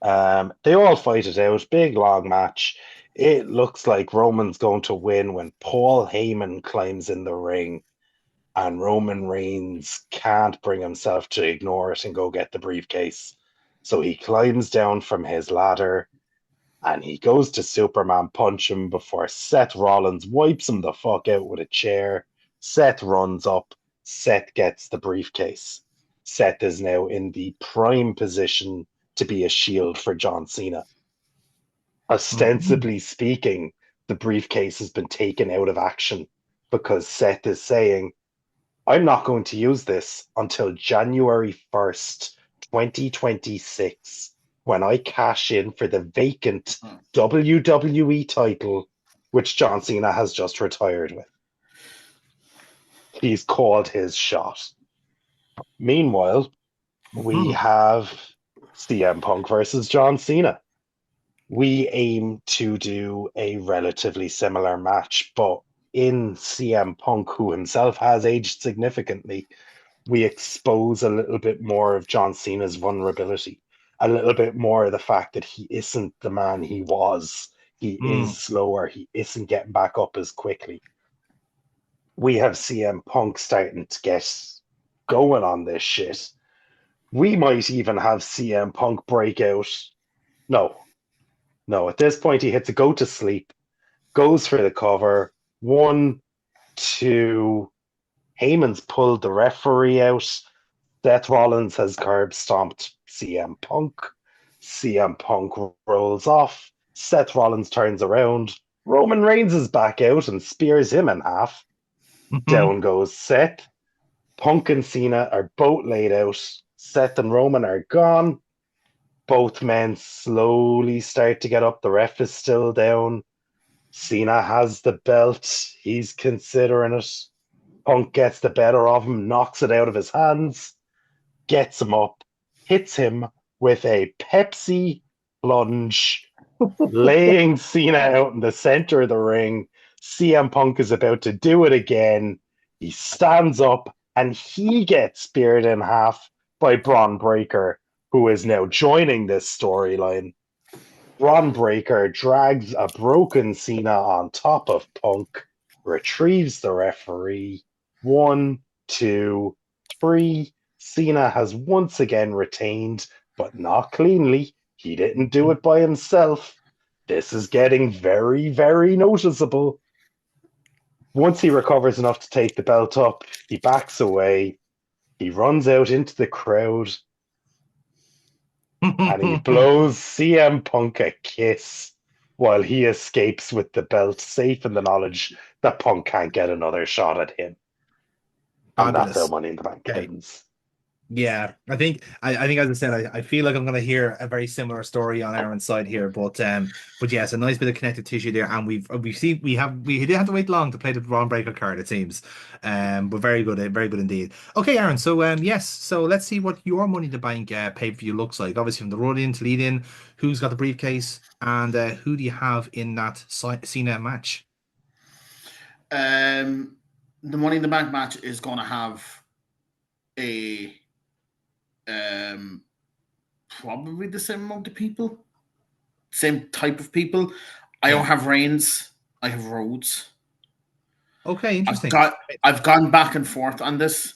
They all fight it out. Big, long match. It looks like Roman's going to win when Paul Heyman climbs in the ring, and Roman Reigns can't bring himself to ignore it and go get the briefcase. So he climbs down from his ladder, and he goes to Superman punch him before Seth Rollins wipes him the fuck out with a chair. Seth runs up. Seth gets the briefcase. Seth is now in the prime position to be a shield for John Cena. Ostensibly speaking, the briefcase has been taken out of action because Seth is saying, I'm not going to use this until January 1st, 2026, when I cash in for the vacant WWE title, which John Cena has just retired with. He's called his shot. Meanwhile, we have CM Punk versus John Cena. We aim to do a relatively similar match, but in CM Punk, who himself has aged significantly, we expose a little bit more of John Cena's vulnerability, a little bit more of the fact that he isn't the man he was. He is slower. He isn't getting back up as quickly. We have CM Punk starting to get going on this shit. We might even have CM Punk break out. No. At this point, he hits a go to sleep, goes for the cover. 1, 2. Heyman's pulled the referee out. Seth Rollins has curb stomped CM Punk. CM Punk rolls off. Seth Rollins turns around. Roman Reigns is back out and spears him in half. Down goes Seth. Punk and Cena are both laid out. Seth and Roman are gone. Both men slowly start to get up. The ref is still down. Cena has the belt. He's considering it. Punk gets the better of him, knocks it out of his hands, gets him up, hits him with a Pepsi plunge, laying Cena out in the center of the ring. CM Punk is about to do it again. He stands up, and he gets speared in half by Braun Breaker, who is now joining this storyline. Braun Breaker drags a broken Cena on top of Punk, retrieves the referee. 1, 2, 3. Cena has once again retained, but not cleanly. He didn't do it by himself. This is getting very, very noticeable. Once he recovers enough to take the belt up, he backs away. He runs out into the crowd and he blows CM Punk a kiss. while he escapes with the belt, safe in the knowledge that Punk can't get another shot at him. And that's how Fabulous. Money in the Bank Okay. ends. Yeah, I think as I said, I feel like I'm going to hear a very similar story on Aaron's side here, but yes, a nice bit of connective tissue there, and we didn't have to wait long to play the Braun Breaker card, it seems, but very good indeed. Okay, Aaron, so yes, so let's see what your Money in the Bank pay per view looks like. Obviously, from the run in to lead in, who's got the briefcase, and who do you have in that Cena match? The Money in the Bank match is going to have a probably the same amount of people, same type of people. I don't have Reigns. I have Rhodes. Okay, interesting. I've gone back and forth on this.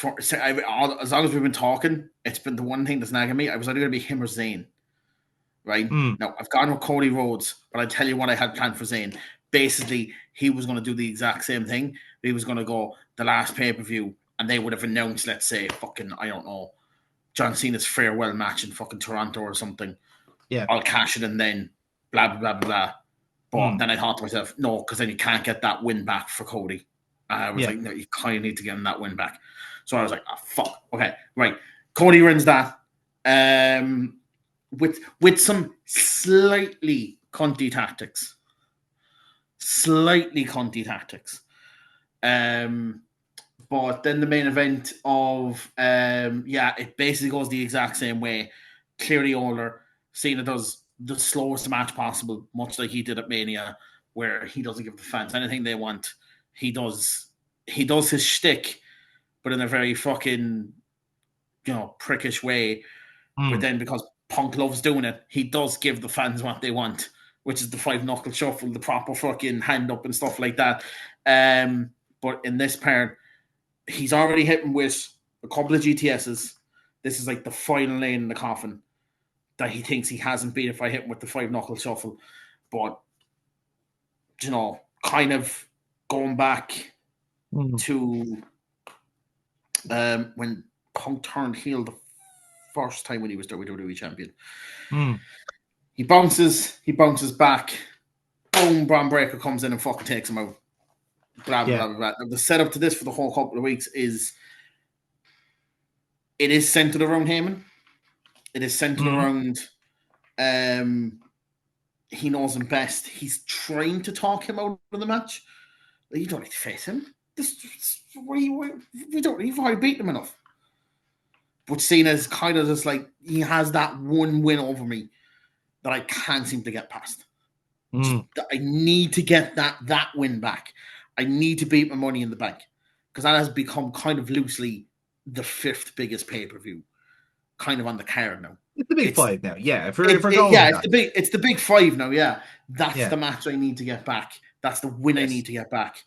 As long as we've been talking, it's been the one thing that's nagging me. I was either going to be him or Zayn. Right? Now, I've gone with Cody Rhodes, but I tell you what I had planned for Zayn. Basically, he was going to do the exact same thing. He was going to go the last pay-per-view, and they would have announced, let's say, I don't know, John Cena's farewell match in fucking Toronto or something. Yeah. I'll cash it and then blah, blah, blah, blah. But then I thought to myself, no, because then you can't get that win back for Cody. I was like, no, you kind of need to get him that win back. So I was like, fuck. Okay, right. Cody wins that. With some slightly cunty tactics. But then the main event of it basically goes the exact same way. Clearly older. Cena does the slowest match possible, much like he did at Mania, where he doesn't give the fans anything they want. He does his shtick, but in a very fucking prickish way. But then because Punk loves doing it, he does give the fans what they want, which is the 5-knuckle shuffle, the proper fucking hand up and stuff like that. But in this part, he's already hitting with a couple of GTSs. This is like the final nail in the coffin that he thinks he hasn't beat if I hit him with the 5-knuckle shuffle. But, kind of going back to when Punk turned heel the first time when he was WWE champion. He bounces back. Boom, Braun Breaker comes in and fucking takes him out. Blah, blah, blah, blah. The setup to this for the whole couple of weeks is it is centered around Heyman. It is centered around he knows him best. He's trying to talk him out of the match. You don't need to face him. We don't. You've already beaten him enough. But Cena's kind of just like, he has that one win over me that I can't seem to get past. I need to get that win back. I need to beat my Money in the Bank, because that has become kind of loosely the 5th biggest pay-per-view kind of on the card now. It's the big 5 now. Yeah. It's the big 5 now. Yeah. That's the match I need to get back. That's the win I need to get back.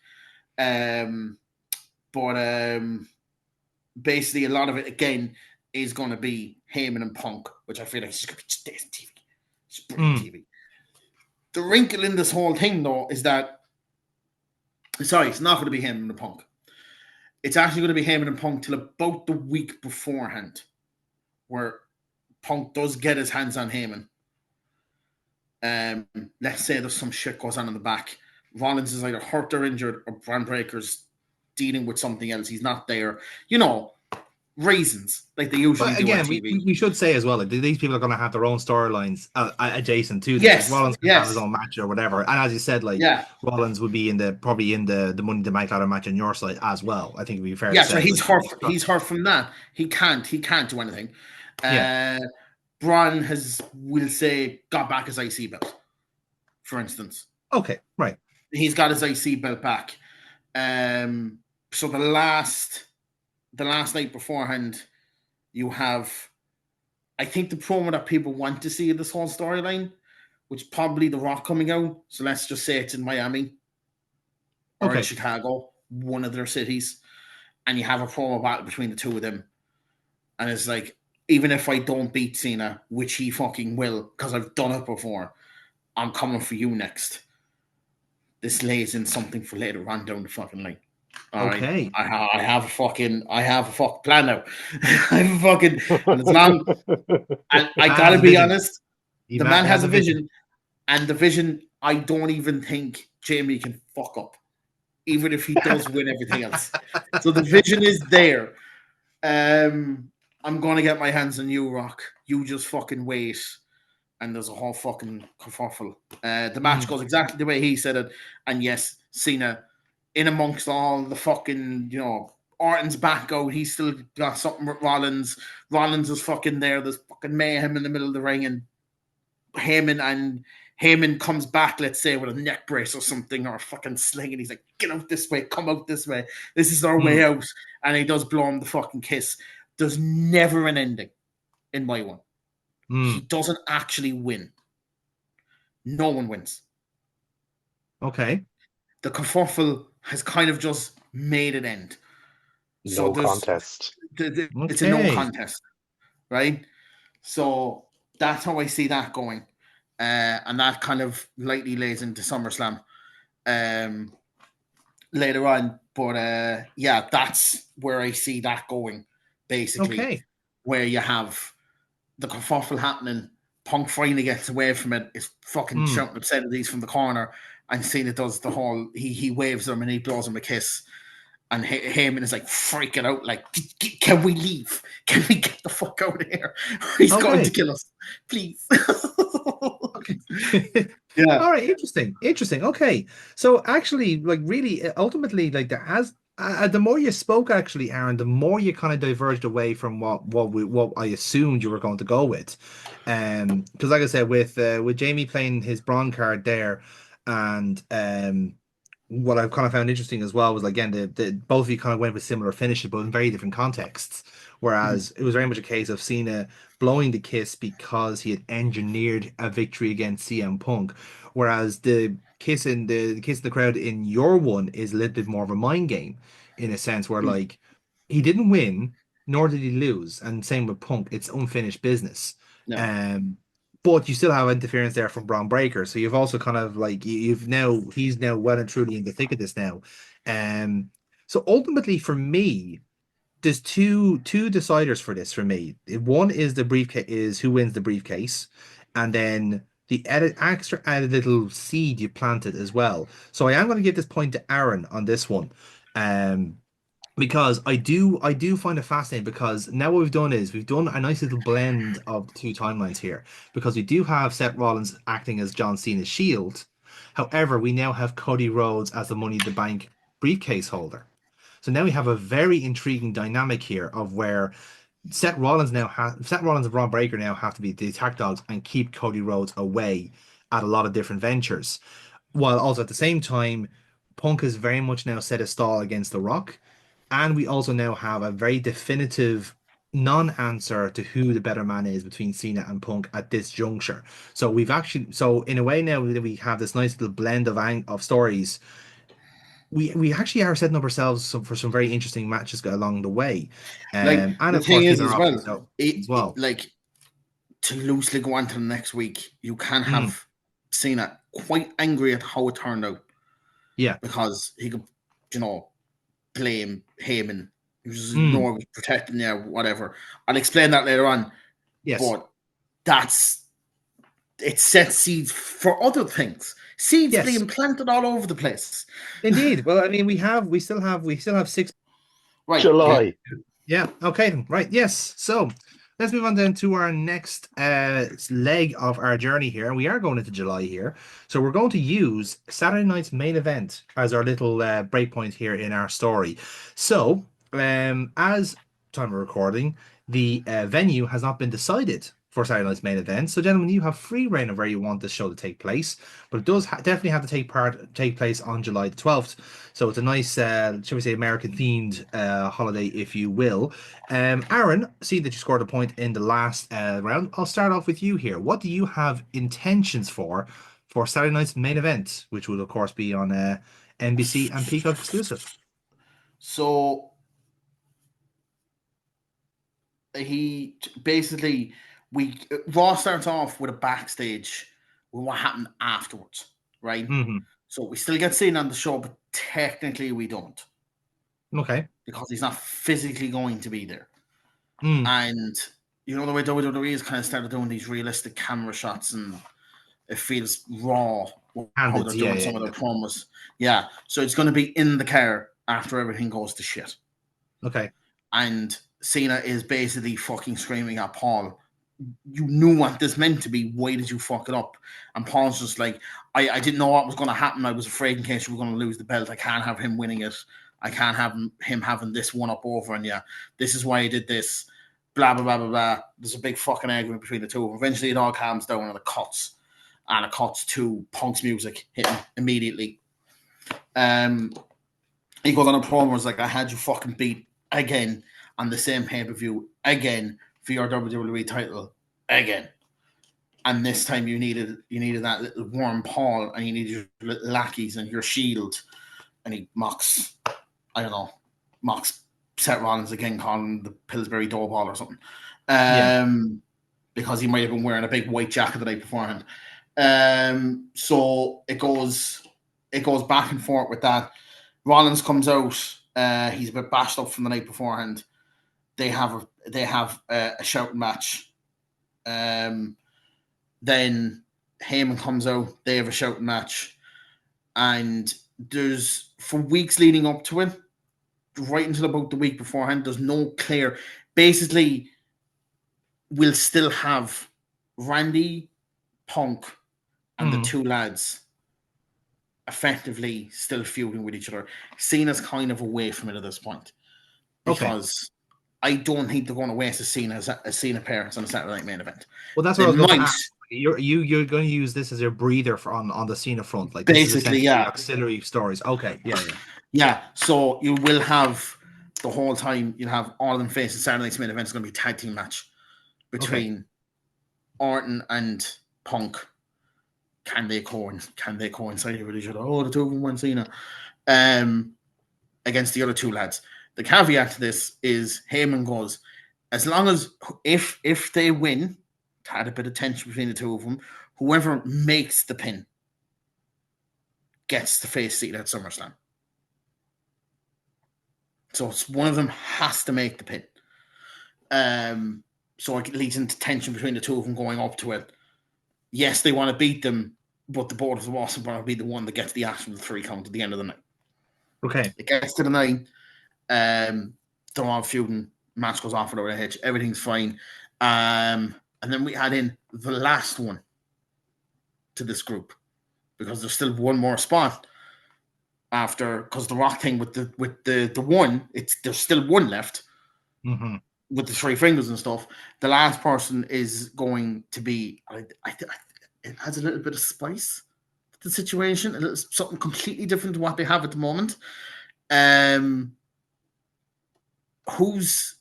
Basically a lot of it again is going to be Heyman and Punk, which I feel like is going to be just TV. It's brilliant TV. The wrinkle in this whole thing, though, is that it's not going to be Heyman and Punk. It's actually going to be Heyman and Punk till about the week beforehand, where Punk does get his hands on Heyman. Let's say there's some shit goes on in the back. Rollins is either hurt or injured, or Braun Breaker's dealing with something else. He's not there. Reasons like they usually do on TV. We should say as well that these people are going to have their own storylines adjacent to them. Yes, like Rollins can have his own match or whatever. And as you said, Rollins would be probably in the Money in the Bank ladder match on your side as well. I think it would be fair to say. So he's hurt. He's hurt from that. He can't do anything. Braun we'll say, got back his IC belt, for instance. Okay, right. He's got his IC belt back. So the last night beforehand, you have, I think, the promo that people want to see in this whole storyline, which is probably The Rock coming out. So let's just say it's in Miami or in Chicago, one of their cities. And you have a promo battle between the two of them. And it's like, even if I don't beat Cena, which he fucking will, because I've done it before, I'm coming for you next. This lays in something for later on down the fucking line. All right. I have a fucking plan now. I have a fucking, and it's long. I gotta be honest. The man has a vision. And the vision, I don't even think Jamie can fuck up, even if he does win everything else. So the vision is there. I'm gonna get my hands on you, Rock. You just fucking wait. And there's a whole fucking kerfuffle. The match goes exactly the way he said it. And yes, Cena, in amongst all the fucking, Orton's back out. He's still got something with Rollins. Rollins is fucking there. There's fucking mayhem in the middle of the ring. And Heyman comes back, let's say, with a neck brace or something, or a fucking sling. And he's like, get out this way. Come out this way. This is our way out. And he does blow him the fucking kiss. There's never an ending in my one. He doesn't actually win. No one wins. Okay. The kerfuffle has kind of just made it end. No contest. It's a no contest, right? So that's how I see that going. And that kind of lightly lays into SummerSlam later on. But yeah, that's where I see that going, basically. Okay. Where you have the kerfuffle happening, Punk finally gets away from it, is fucking shouting obscenities from the corner, and Cena does the whole, he waves him and he blows him a kiss, and Heyman is like freaking out, like, can we leave? Can we get the fuck out of here? He's going to kill us, please. Okay. Yeah. All right. Interesting. Okay. So actually, like, really, ultimately, like, there has. The more you spoke, actually, Aaron, the more you kind of diverged away from what I assumed you were going to go with, because like I said, with Jamie playing his Braun card there, and what I've kind of found interesting as well was, again, the both of you kind of went with similar finishes, but in very different contexts. Whereas it was very much a case of Cena blowing the kiss because he had engineered a victory against CM Punk, whereas the kiss in the crowd in your one is a little bit more of a mind game, in a sense where, like, he didn't win nor did he lose, and same with Punk, it's unfinished business. No. But you still have interference there from Braun Breaker, so you've also kind of like he's now well and truly in the thick of this now. So ultimately for me, there's two deciders for this for me. One is the briefcase, is who wins the briefcase, and then the extra added little seed you planted as well. So I am going to give this point to Aaron on this one, because I do find it fascinating, because now what we've done is we've done a nice little blend of the two timelines here, because we do have Seth Rollins acting as John Cena's shield. However, we now have Cody Rhodes as the Money in the Bank briefcase holder. So now we have a very intriguing dynamic here of where Seth Rollins and Braun Breaker now have to be the attack dogs and keep Cody Rhodes away at a lot of different ventures, while also at the same time Punk is very much now set a stall against The Rock, and we also now have a very definitive non-answer to who the better man is between Cena and Punk at this juncture. So in a way now that we have this nice little blend of stories, we actually are setting up ourselves for some very interesting matches along the way. Like, And the of thing course, is, keeping as our options well, out as well. like, to loosely go on to the next week, you can have Cena quite angry at how it turned out. Yeah. Because he could, blame Heyman. He was ignoring, protecting you, whatever. I'll explain that later on. Yes. But it sets seeds for other things. Seeds being planted all over the place. Indeed. Well, I mean, we still have 6. Right. July. Yeah. Okay. Right. Yes. So let's move on then to our next leg of our journey here. We are going into July here, so we're going to use Saturday night's main event as our little breakpoint here in our story. So, as time of recording, the venue has not been decided for Saturday night's main event. So, gentlemen, you have free reign of where you want this show to take place, but it does definitely have to take place on July the 12th. So it's a nice, shall we say, American-themed holiday, if you will. Aaron, see that you scored a point in the last round. I'll start off with you here. What do you have intentions for Saturday night's main event, which will, of course, be on NBC and Peacock exclusive? So Raw starts off with a backstage with what happened afterwards, right? So we still get seen on the show, but technically we don't. Okay. Because he's not physically going to be there. And the way WWE has kind of started doing these realistic camera shots and It feels raw. How Handed, they're yeah, doing yeah, some of yeah. their promos. Yeah. So it's going to be in the car after everything goes to shit. Okay. And Cena is basically fucking screaming at Paul, you knew what this meant to be. Why did you fuck it up? And Paul's just like, I didn't know what was going to happen. I was afraid in case you were going to lose the belt. I can't have him winning it. I can't have him having this one up over on you. This is why I did this. Blah, blah, blah, blah, blah. There's a big fucking argument between the two of them. Eventually, it all calms down and it cuts. And it cuts to Punk's music hitting immediately. He goes on a promo, was like, I had you fucking beat again on the same pay-per-view again for your WWE title again. And this time you needed that little warm Paul, and you needed your little lackeys and your shield. And he mocks Seth Rollins again, calling him the Pillsbury Doughball or something. Because he might have been wearing a big white jacket the night beforehand. So it goes back and forth with that. Rollins comes out. He's a bit bashed up from the night beforehand. They have a shouting match. Then Heyman comes out. They have a shouting match, and there's for weeks leading up to it, right until about the week beforehand. There's no clear. Basically, we'll still have Randy, Punk, and the two lads effectively still feuding with each other. Cena's kind of away from it at this point because I don't think they're going to waste a Cena appearance on a Saturday Night Main Event. Well, that's what I was going to ask. You're going to use this as your breather on the Cena front, like basically, this is auxiliary stories. Okay, yeah. So you will have the whole time. You'll have all of them facing Saturday Night's Main Event. It's going to be a tag team match between Orton and Punk. Can they coincide with each other? Oh, the two of them won Cena. Against the other two lads. The caveat to this is Heyman goes, as long as if they win, had a bit of tension between the two of them, whoever makes the pin gets the face seat at SummerSlam. So it's one of them has to make the pin. So it leads into tension between the two of them going up to it. Yes, they want to beat them, but the board of them also want to be the one that gets the action of the 3 count at the end of the night. Okay. It gets to the 9. They're all feuding. Match goes off without a hitch. Everything's fine. And then we add in the last one to this group because there's still one more spot after, because the Rock thing with the one, there's still one left with the 3 fingers and stuff. The last person is going to be, it has a little bit of spice to the situation, something completely different to what they have at the moment. Who's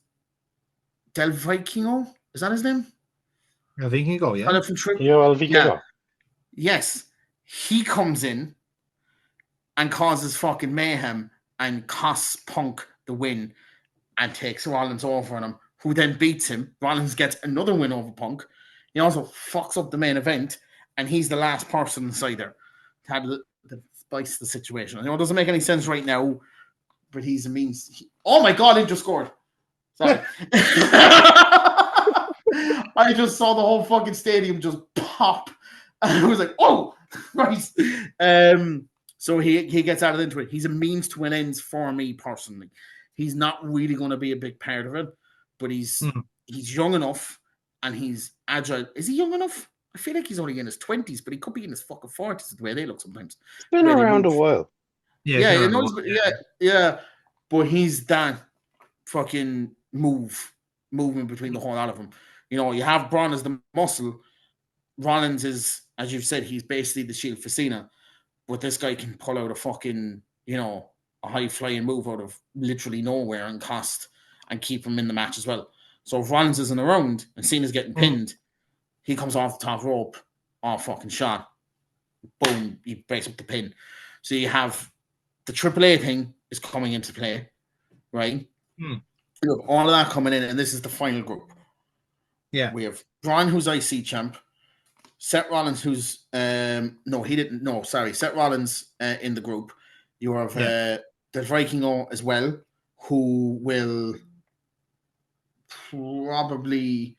Del Vikingo? Is that his name? El Vikingo, yeah. El Vikingo. Yes. He comes in and causes fucking mayhem and costs Punk the win and takes Rollins over on him, who then beats him. Rollins gets another win over Punk. He also fucks up the main event, and he's the last person inside there to spice the situation. I know it doesn't make any sense right now, but he's a means. Oh my God, he just scored. Sorry. I just saw the whole fucking stadium just pop. And I was like, oh, right. So he gets added into it. He's a means to an ends for me personally. He's not really going to be a big part of it, but he's young enough and he's agile. Is he young enough? I feel like he's only in his 20s, but he could be in his fucking 40s the way they look sometimes. He's been around a while. Yeah. But he's that fucking movement between the whole lot of them. You know, you have Braun as the muscle. Rollins is, as you've said, he's basically the shield for Cena. But this guy can pull out a fucking, a high flying move out of literally nowhere and keep him in the match as well. So if Rollins isn't around and Cena's getting pinned, he comes off the top rope, all fucking shot. Boom, he breaks up the pin. So you have the AAA thing is coming into play, right? You have all of that coming in, and this is the final group. Yeah. We have Braun, who's IC champ. Seth Rollins, who's Seth Rollins in the group. You have the Vikingo as well, who will probably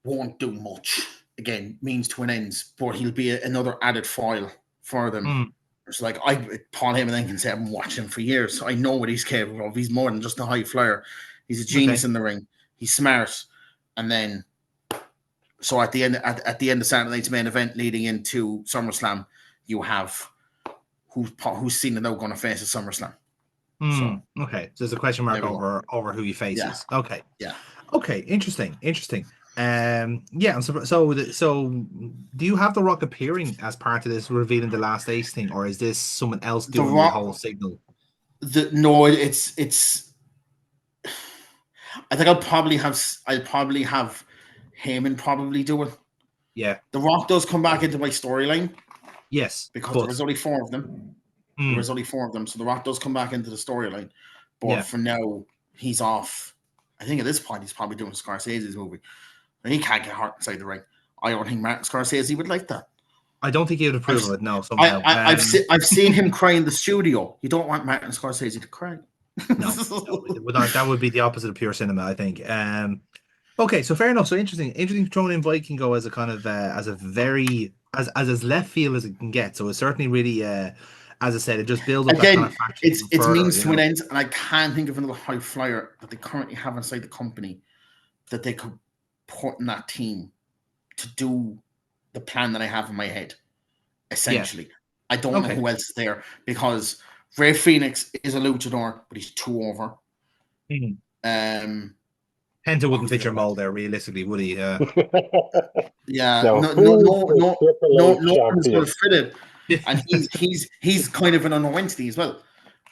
won't do much again, means to an end, but he'll be another added foil for them. It's like Paul Heyman then can say, I've been watching him for years. So I know what he's capable of. He's more than just a high flyer. He's a genius in the ring. He's smart. And then, so at the end of Saturday night's main event leading into SummerSlam, you have who's Cena now going to face at SummerSlam. So, okay, so there's a question mark over who he faces. Yeah. Okay, yeah, okay, interesting. Yeah. So do you have The Rock appearing as part of this revealing the last ace thing, or is this someone else doing the whole signal? No, it's. I think I'll probably have Heyman probably do it. Yeah, The Rock does come back into my storyline. Yes, because there was only 4 of them. There was only 4 of them, so The Rock does come back into the storyline. But for now, he's off. I think at this point, he's probably doing Scorsese's movie. And he can't get hurt inside the ring. I don't think Martin Scorsese would like that. I don't think he would approve of it, no. Somehow. I've seen him cry in the studio. You don't want Martin Scorsese to cry. No, that would be the opposite of pure cinema, I think. Okay, so fair enough. So interesting throwing in Viking go as a kind of as left field as it can get. So it's certainly really as I said, it just builds up again. That kind of it's means to an end, and I can't think of another high flyer that they currently have inside the company that they could put in that team to do the plan that I have in my head. Essentially, I don't know who else is there because Rey Fenix is a luchador, but he's too over. Penta wouldn't fit your mold there, realistically, would he? Yeah, no one's going to fit it, and he's kind of an unknown entity as well.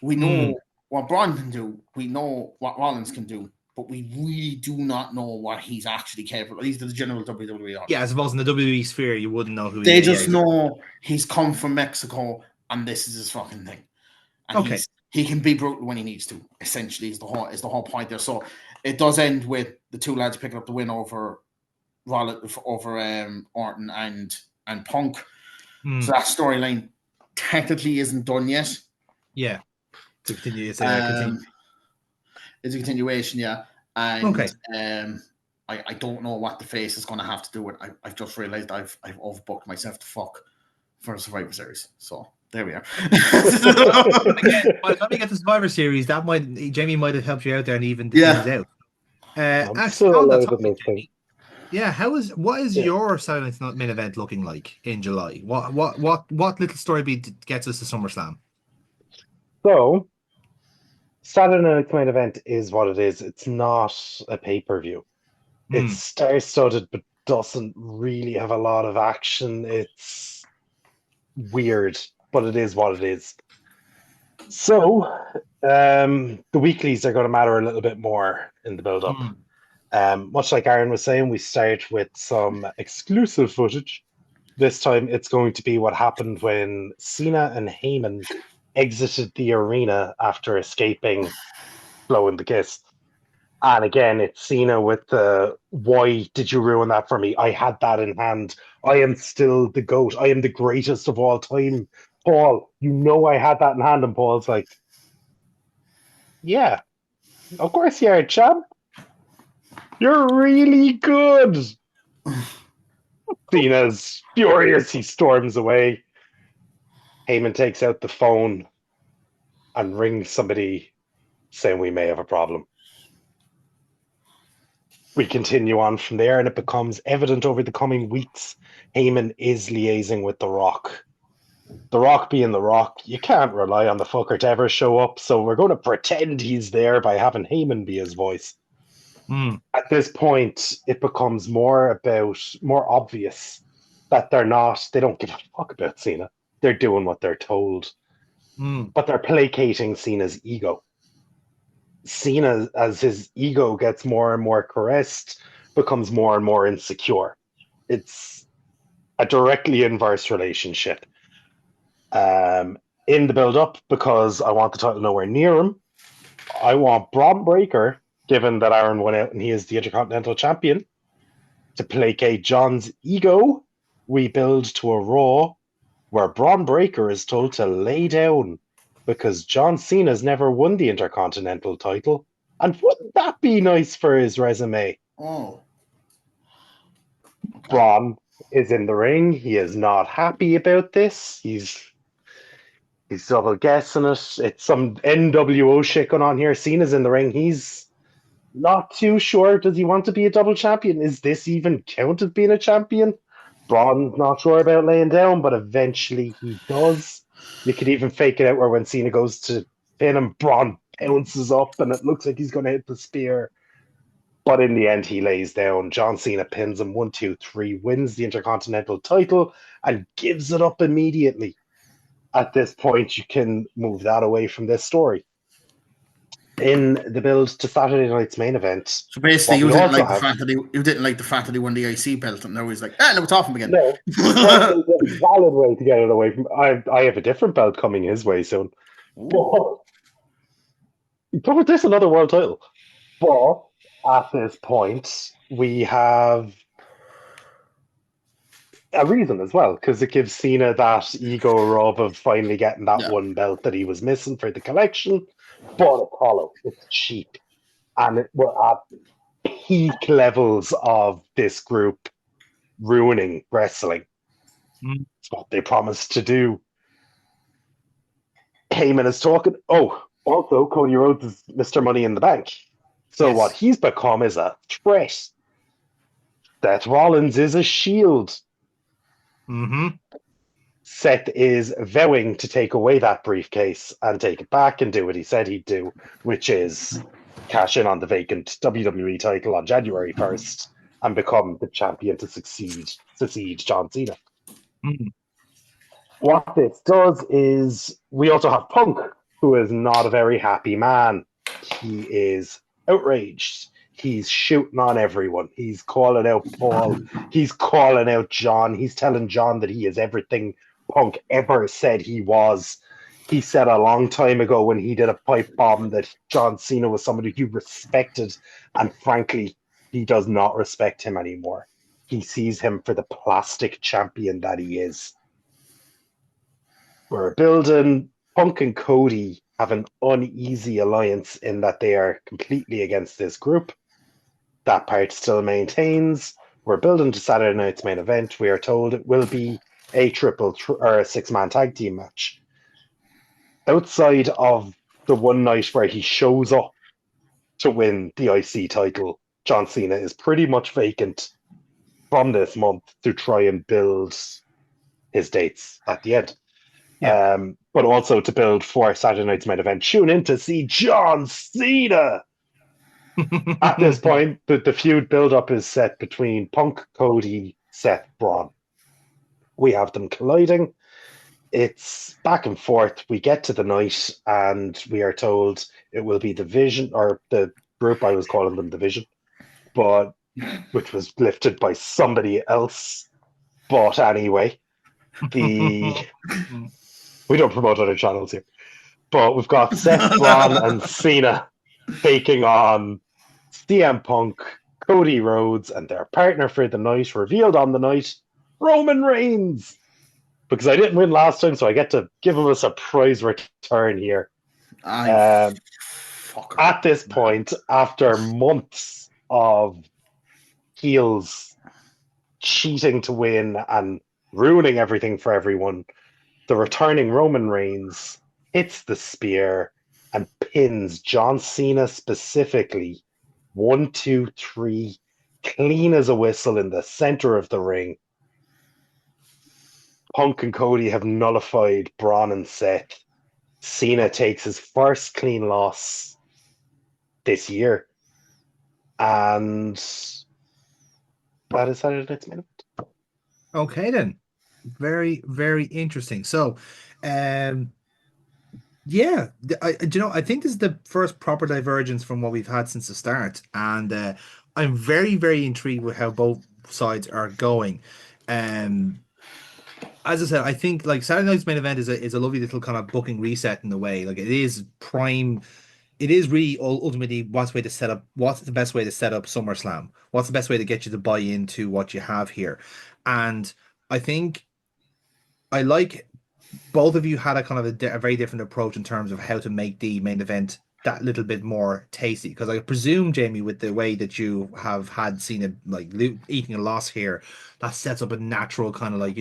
We know what Braun can do, we know what Rollins can do, but we really do not know what he's actually capable of. He's the general WWE audience. Yeah, I suppose in the WWE sphere, you wouldn't know who. They just know he's come from Mexico, and this is his fucking thing. And he can be brutal when he needs to. Essentially, is the whole point there. So it does end with the 2 lads picking up the win over Orton and Punk. So that storyline technically isn't done yet. Yeah, to continue. It's a continuation. Yeah, and I don't know what the face is going to have to do with. I've just realized I've overbooked myself to fuck for a Survivor Series. So. There we are. Again, by the time we get to Survivor Series, Jamie might have helped you out there and even things out. What is your Saturday Night main event looking like in July? What little story beat gets us to SummerSlam? So, Saturday Night main event is what it is. It's not a pay-per-view. It's star-studded, but doesn't really have a lot of action. It's weird. But it is what it is. So, the weeklies are going to matter a little bit more in the build-up. Much like Aaron was saying, we start with some exclusive footage. This time, it's going to be what happened when Cena and Heyman exited the arena after escaping Blowing the Kiss. And again, it's Cena with the, why did you ruin that for me? I had that in hand. I am still the GOAT. I am the greatest of all time. Paul, you know I had that in hand, and Paul's like, yeah, of course you are, champ. You're really good. Cena's furious. He storms away. Heyman takes out the phone and rings somebody saying we may have a problem. We continue on from there, and it becomes evident over the coming weeks Heyman is liaising with The Rock. The Rock being The Rock, you can't rely on the fucker to ever show up, so we're going to pretend he's there by having Heyman be his voice. At this point, it becomes more obvious that they don't give a fuck about Cena. They're doing what they're told. But they're placating Cena's ego. Cena, as his ego gets more and more caressed, becomes more and more insecure. It's a directly inverse relationship. In the build-up, because I want the title nowhere near him, I want Braun Breaker, given that Aaron went out and he is the Intercontinental Champion, to placate John's ego. We build to a Raw where Braun Breaker is told to lay down because John Cena's never won the Intercontinental title. And wouldn't that be nice for his resume? Oh. Braun is in the ring. He is not happy about this. He's double guessing it. It's some NWO shit going on here. Cena's in the ring. He's not too sure. Does he want to be a double champion? Is this even count as being a champion? Braun's not sure about laying down, but eventually he does. You could even fake it out where when Cena goes to pin him, Braun bounces up and it looks like he's going to hit the spear. But in the end, he lays down. John Cena pins him 1, 2, 3, wins the Intercontinental title, and gives it up immediately. At this point, you can move that away from this story. In the build to Saturday night's main event. So basically, you didn't like the fact that he won the IC belt, and now he's like, no, it's off him again. No, it's a valid way to get it away from. I have a different belt coming his way soon. But this another world title. But at this point, we have a reason as well, because it gives Cena that ego rub of finally getting that one belt that he was missing for the collection. But Apollo, it's cheap. And we're at peak levels of this group ruining wrestling. It's what they promised to do. Heyman is talking. Oh, also, Cody Rhodes is Mr. Money in the Bank. So what he's become is a threat. Seth Rollins is a shield. Seth is vowing to take away that briefcase and take it back and do what he said he'd do, which is cash in on the vacant WWE title on January 1st and become the champion to succeed John Cena. What this does is we also have Punk, who is not a very happy man. He is outraged. He's shooting on everyone. He's calling out Paul. He's calling out John. He's telling John that he is everything Punk ever said he was. He said a long time ago when he did a pipe bomb that John Cena was somebody he respected, and frankly, he does not respect him anymore. He sees him for the plastic champion that he is. We're building. Punk and Cody have an uneasy alliance in that they are completely against this group. That part still maintains. We're building to Saturday night's main event. We are told it will be a or a 6-man tag team match. Outside of the one night where he shows up to win the IC title, John Cena is pretty much vacant from this month to try and build his dates at the end. But also to build for Saturday night's main event. Tune in to see John Cena. At this point, the feud build-up is set between Punk, Cody, Seth, Braun. We have them colliding. It's back and forth. We get to the night, and we are told it will be the Vision, or the group, I was calling them the Vision, but which was lifted by somebody else. But anyway, we don't promote other channels here. But we've got Seth, Braun, and Cena taking on CM Punk, Cody Rhodes, and their partner for the night, revealed on the night, Roman Reigns. Because I didn't win last time, so I get to give him a surprise return here. At this point, after months of heels cheating to win and ruining everything for everyone, the returning Roman Reigns hits the spear and pins John Cena specifically 1, 2, 3, clean as a whistle in the center of the ring. Punk and Cody have nullified Braun and Seth. Cena takes his first clean loss this year. And that is Saturday night's main event. Okay, then. Very, very interesting. So, I think this is the first proper divergence from what we've had since the start, and I'm very, very intrigued with how both sides are going. As I said, I think like Saturday night's main event is a lovely little kind of booking reset in a way. Like it is prime. It is really ultimately what's the best way to set up SummerSlam? What's the best way to get you to buy into what you have here? And I think I like both of you had a kind of a very different approach in terms of how to make the main event that little bit more tasty. Because I presume, Jamie, with the way that you have had Cena like eating a loss here, that sets up a natural kind of like,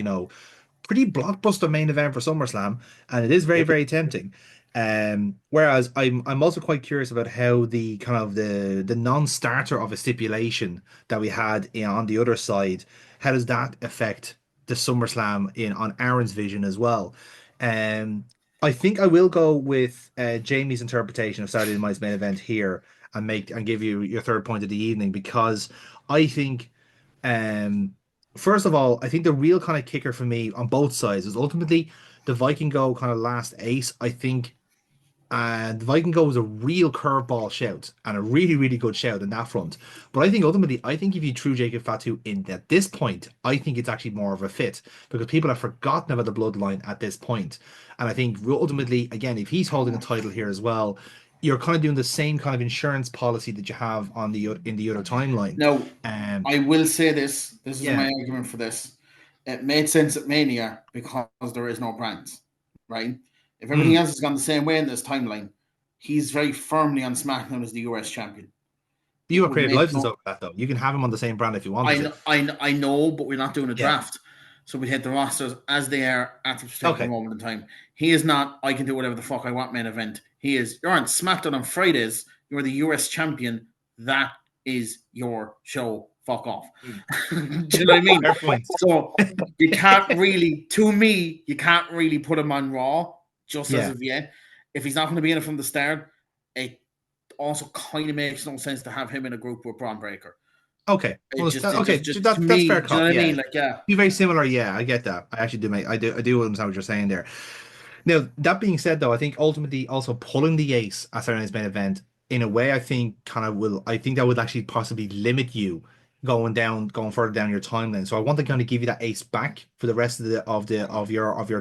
pretty blockbuster main event for SummerSlam, and it is very, very tempting. Whereas I'm also quite curious about how the kind of the non-starter of a stipulation that we had on the other side, how does that affect the SummerSlam in on Aaron's vision as well? Um, I think I will go with Jamie's interpretation of Saturday Night's main event here and give you your third point of the evening, because I think um first of all, I think the real kind of kicker for me on both sides is ultimately the Viking Go kind of last ace. I think the Viking Go was a real curveball shout and a really, really good shout in that front. But I think ultimately, I think if you threw Jacob Fatu in at this point, I think it's actually more of a fit because people have forgotten about the bloodline at this point. And I think ultimately, again, if he's holding a title here as well, you're kind of doing the same kind of insurance policy that you have on the in the other timeline. Now, Um, I will say this. This is yeah. my argument for this. It made sense at Mania because there is no brands, right? If everything else has gone the same way in this timeline, he's very firmly on SmackDown as the US champion. You have creative license over that, though. You can have him on the same brand if you want to. I know, but we're not doing a Yeah. draft. So we hit the rosters as they are at the particular Okay. moment in time. He is not, I can do whatever the fuck I want main event. He is, you're on SmackDown on Fridays. You're the US champion. That is your show. Fuck off. Do you know what I mean? Fair point. So you can't really, to me, you can't really put him on Raw just as of yet. If he's not going to be in it from the start, it also kind of makes no sense to have him in a group with Braun Breaker. Okay. Well, That's fair call. You know what yeah. I mean? Like, yeah. Be very similar. Yeah, I get that. I actually do I do understand what you're saying there. Now, that being said, though, I think ultimately also pulling the ace at Saturday Night's main event in a way, I think I think that would actually possibly limit you going further down your timeline. So I want to kind of give you that ace back for the rest of your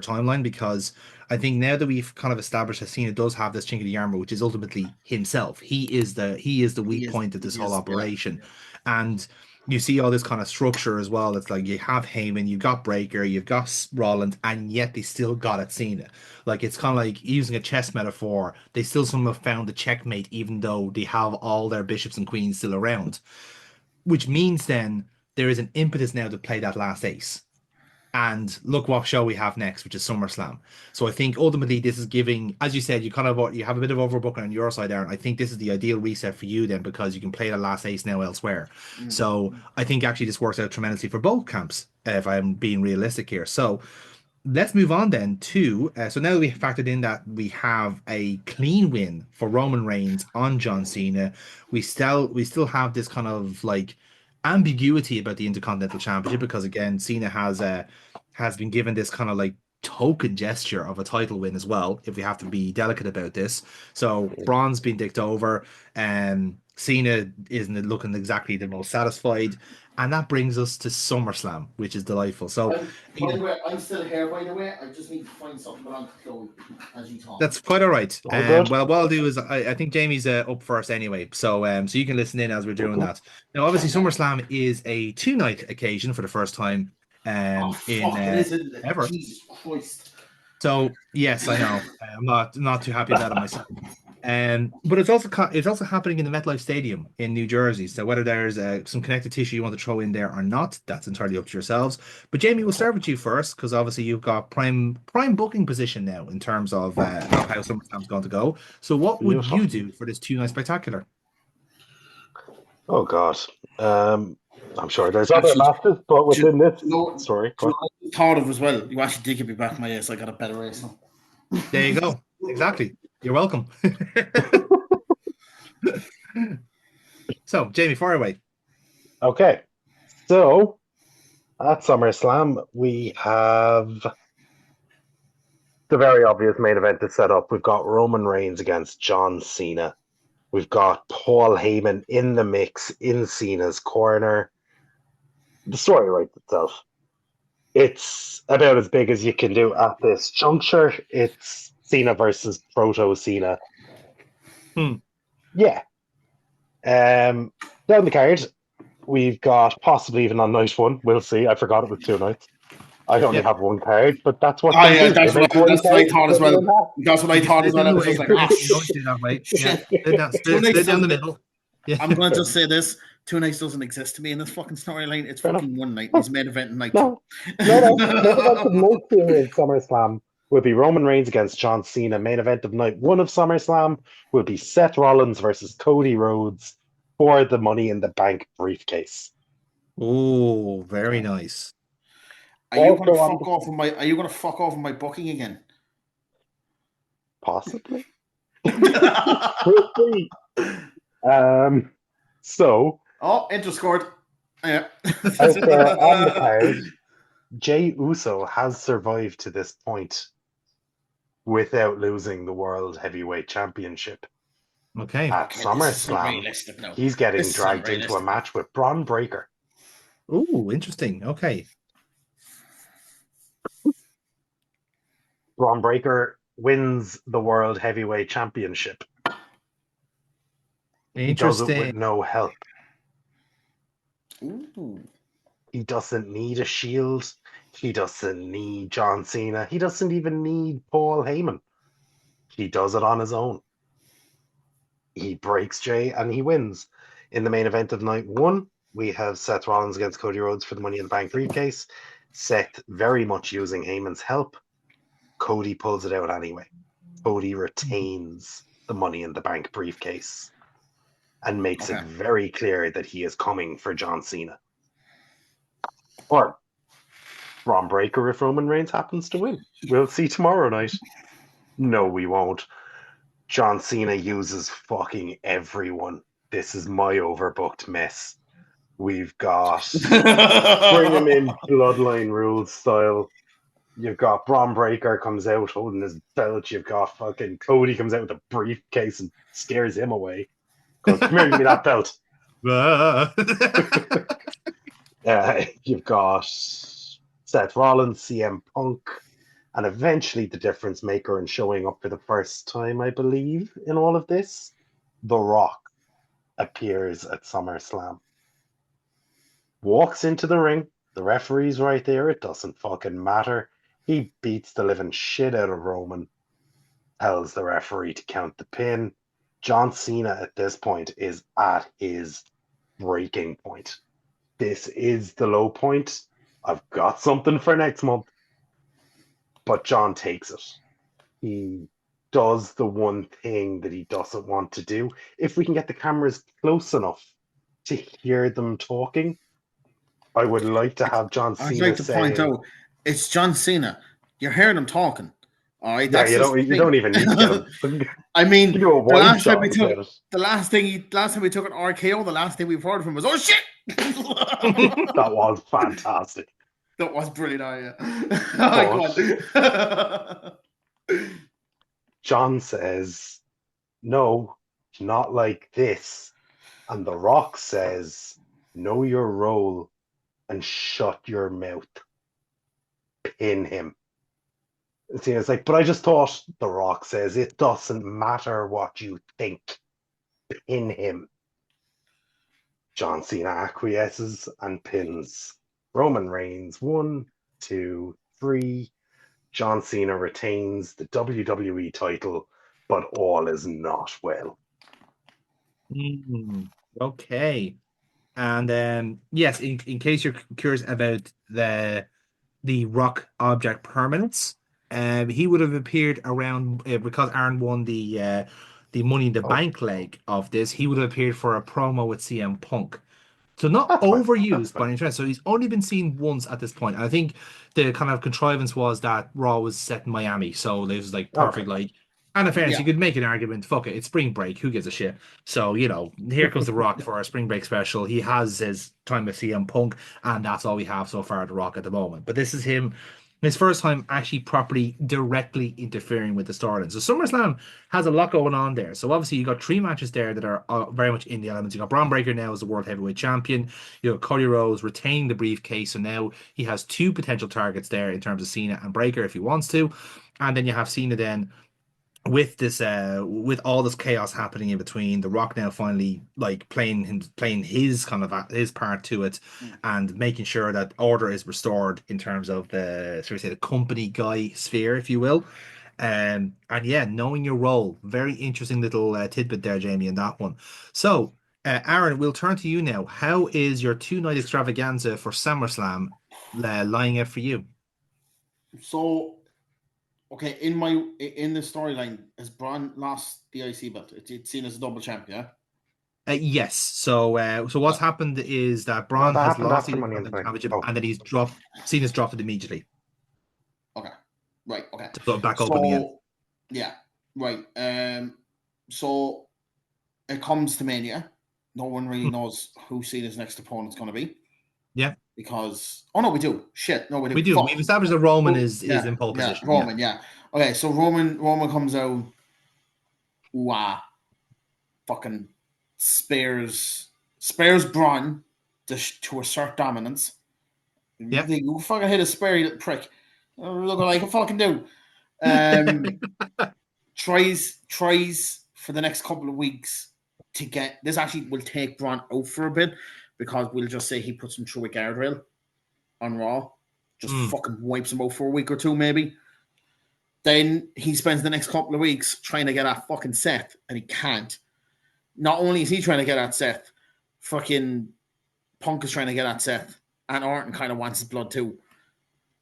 timeline, because I think now that we've kind of established that Cena does have this chink in the armor, which is ultimately himself. He is the weak point of this whole operation. Yeah. And you see all this kind of structure as well. It's like you have Heyman, you've got Breaker, you've got Rollins, and yet they still got at Cena. Like, it's kind of like using a chess metaphor. They still somehow found the checkmate, even though they have all their bishops and queens still around. Which means then there is an impetus now to play that last ace. And look what show we have next, which is SummerSlam. So I think ultimately this is giving, as you said, you have a bit of overbooking on your side, Aaron. I think this is the ideal reset for you then, because you can play the last ace now elsewhere. So I think actually this works out tremendously for both camps, if I'm being realistic here. So let's move on then to so now that we factored in that we have a clean win for Roman Reigns on John Cena, we still have this kind of like ambiguity about the Intercontinental Championship, because again Cena has been given this kind of like token gesture of a title win as well, if we have to be delicate about this. So Braun's been dicked over, and Cena isn't looking exactly the most satisfied, and that brings us to SummerSlam, which is delightful. So by the way, I'm still here, by the way. I just need to find something to Chloe as you talk. That's quite all right. Good. Well, what I'll do is I think Jamie's up first anyway, so you can listen in as we're doing that. Now, obviously, SummerSlam is a 2-night occasion for the first time ever. Jesus Christ. So yes, I know. I'm not too happy about it myself. But it's also happening in the MetLife Stadium in New Jersey. So whether there's some connective tissue you want to throw in there or not, that's entirely up to yourselves. But Jamie, we'll start with you first, because obviously you've got prime booking position now in terms of how SummerSlam's going to go. So what would you do for this 2-night spectacular? Oh God, I'm sure there's other matches, but within this story, thought of as well. You actually did give me back my ace. I got a better ace now. There you go. Exactly. You're welcome. So, Jamie, fire away. Okay. So, at SummerSlam, we have the very obvious main event that's set up. We've got Roman Reigns against John Cena. We've got Paul Heyman in the mix in Cena's corner. The story writes itself. It's about as big as you can do at this juncture. It's Cena versus Proto Cena. Yeah. Down the card, we've got possibly even on night one. We'll see. I forgot it was 2 nights. I only have one card, but that's what Oh they yeah, do. that's They what make one I card, thought as put it well. in that. That's what I You thought as split well. them I the was way. just like, You ah, always do it that way. Yeah. shit. Split down, split down the middle. Yeah. I'm gonna just say this: Two Nights doesn't exist to me in this fucking storyline. It's Fair enough. fucking one night. No. He's main event night. No, no. Main event of night 2 of SummerSlam will be Roman Reigns against John Cena. Main event of night 1 of SummerSlam will be Seth Rollins versus Cody Rhodes for the Money in the Bank briefcase. Oh, very nice. Are you Also gonna on fuck off with my? Are you gonna fuck off with my booking again? Possibly. We'll see. So Oh, Inter scored. Yeah. also on the card, Jey Uso has survived to this point without losing the World Heavyweight Championship. Okay. At Okay, this is SummerSlam, unrealistic now. he's getting This is dragged into a unrealistic. match with Braun Breaker. Ooh, interesting. Okay. Braun Breaker wins the World Heavyweight Championship. He does it with Interesting. no help. Ooh. He doesn't need a shield. He doesn't need John Cena. He doesn't even need Paul Heyman. He does it on his own. He breaks Jey and he wins. In the main event of night 1, we have Seth Rollins against Cody Rhodes for the Money in the Bank briefcase. Seth very much using Heyman's help. Cody pulls it out anyway. Cody retains the Money in the Bank briefcase and makes it very clear that he is coming for John Cena. Or Braun Breaker if Roman Reigns happens to win. We'll see tomorrow night. No, we won't. John Cena uses fucking everyone. This is my overbooked mess. We've got bring him in bloodline rules style. You've got Braun Breaker comes out holding his belt. You've got fucking Cody comes out with a briefcase and scares him away. Goes, come here, give me that belt. You've got Seth Rollins, CM Punk, and eventually the difference maker and showing up for the first time, I believe, in all of this, The Rock appears at SummerSlam. Walks into the ring. The referee's right there. It doesn't fucking matter. He beats the living shit out of Roman. Tells the referee to count the pin. John Cena at this point is at his breaking point. This is the low point. I've got something for next month. But John takes it. He does the one thing that he doesn't want to do. If we can get the cameras close enough to hear them talking, I would like to have John Cena I'd like to point saying, out, it's John Cena. You're hearing him talking. All right, yeah, that's you don't even need to get him. I mean, Give you a the wide last time shot we took about it. the last time we took an RKO, the last thing we've heard from him was, "Oh shit!" That was fantastic. That was brilliant. Oh, John says, no, not like this. And The Rock says, know your role and shut your mouth. Pin him. Cena's like, but I just thought, The Rock says, it doesn't matter what you think. Pin him. John Cena acquiesces and pins Roman Reigns. 1, 2, 3. John Cena retains the WWE title, but all is not well. Okay. And yes, in case you're curious about the Rock object permanence, he would have appeared around because Aaron won the Money in the Bank leg of this. He would have appeared for a promo with CM Punk. So not That's fine. overused by any chance. So he's only been seen once at this point. And I think the kind of contrivance was that Raw was set in Miami, so it was like perfect. Like, and in fairness, you could make an argument. Fuck it, it's spring break. Who gives a shit? So here comes the Rock for our spring break special. He has his time with CM Punk, and that's all we have so far at the Rock at the moment. But this is his first time actually properly directly interfering with the storyline. So SummerSlam has a lot going on there. So obviously you got 3 matches there that are very much in the elements. You got Braun Breaker now as the World Heavyweight Champion. You got Cody Rhodes retaining the briefcase. So now he has 2 potential targets there in terms of Cena and Breaker if he wants to. And then you have Cena then with this with all this chaos happening in between, The Rock now finally like playing his kind of his part to it, and making sure that order is restored in terms of the, shall we say, the company guy sphere, if you will. And yeah, knowing your role, very interesting little tidbit there, Jamie, in that one. So Aaron, we'll turn to you now. How is your 2 night extravaganza for SummerSlam lying out for you? So, okay, in the storyline, has Braun lost the IC belt? It's seen as a double champ, yeah. Yes. So what's happened is that No, Braun that has happened lost after the Money in the Intercontinental Bank. Championship, Oh, and then Cena's dropped it immediately Okay, right, okay. to put it back open again. So, yeah, right. So it comes to Mania. No one really knows who Cena's next opponent's going to be. Yeah, Because we do. Shit, no, we do. we do. Fuck. We've established that Roman is Yeah, in pole yeah, position. Roman, yeah. Okay, so Roman comes out. Wow, fucking spares Braun to assert dominance. Yeah. You fucking hit a spare, you little prick. Look what I can fucking do. Tries for the next couple of weeks to get this. Actually will take Braun out for a bit, because we'll just say he puts him through a guardrail on Raw, just fucking wipes him out for a week or two maybe. Then he spends the next couple of weeks trying to get at fucking Seth, and he can't. Not only is he trying to get at Seth, fucking Punk is trying to get at Seth, and Orton kind of wants his blood too.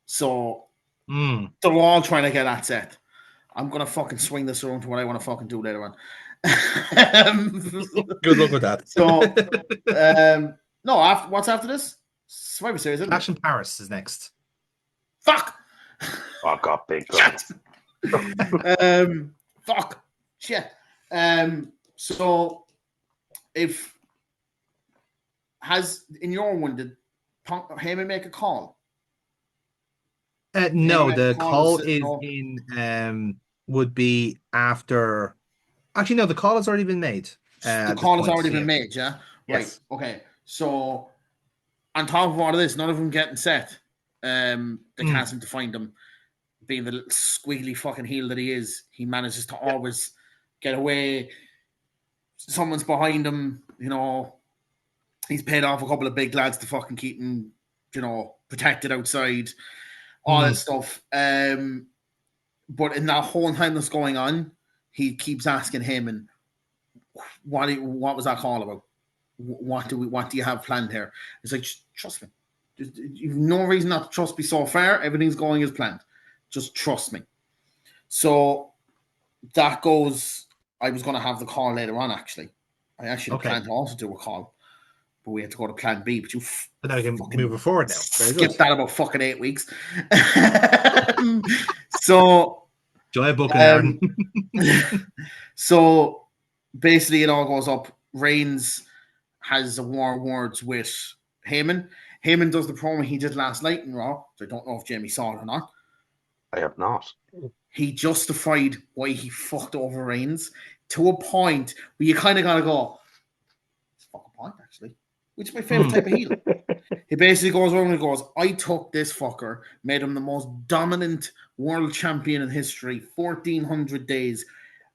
So they're all trying to get at Seth. I'm gonna fucking swing this around to what I want to fucking do later on. Good luck with that. So, no. What's after this? Survivor Series, isn't Clash it? in Paris is next. Fuck. fuck up, big guns. Fuck. Shit. So, if in your one, did Punk Heyman make a call? No, the call is no. in would be after. Actually, no, the call has already been made. The call has already been made, yeah? Right. Yes. Okay. So, on top of all of this, none of them getting set. They can't seem to find him. Being the little squiggly fucking heel that he is, he manages to always get away. Someone's behind him, he's paid off a couple of big lads to fucking keep him, protected outside, all that stuff. But in that whole time that's going on, he keeps asking him, and what was that call about? What do you have planned here? It's like, trust me. You've no reason not to trust me so far. Everything's going as planned. Just trust me. So that goes. I was going to have the call later on, actually. I actually planned to also do a call, but we had to go to plan B. But you now we can move it forward now. Skip that about fucking 8 weeks. So joy booking, Aaron. So basically it all goes up. Reigns has a war words with Heyman. Heyman does the promo he did last night in Raw. So I don't know if Jamie saw it or not. I have not. He justified why he fucked over Reigns to a point where you kind of gotta go, it's a fucking point, actually. Which is my favorite type of heel. He basically goes around and goes, I took this fucker, made him the most dominant world champion in history, 1,400 days.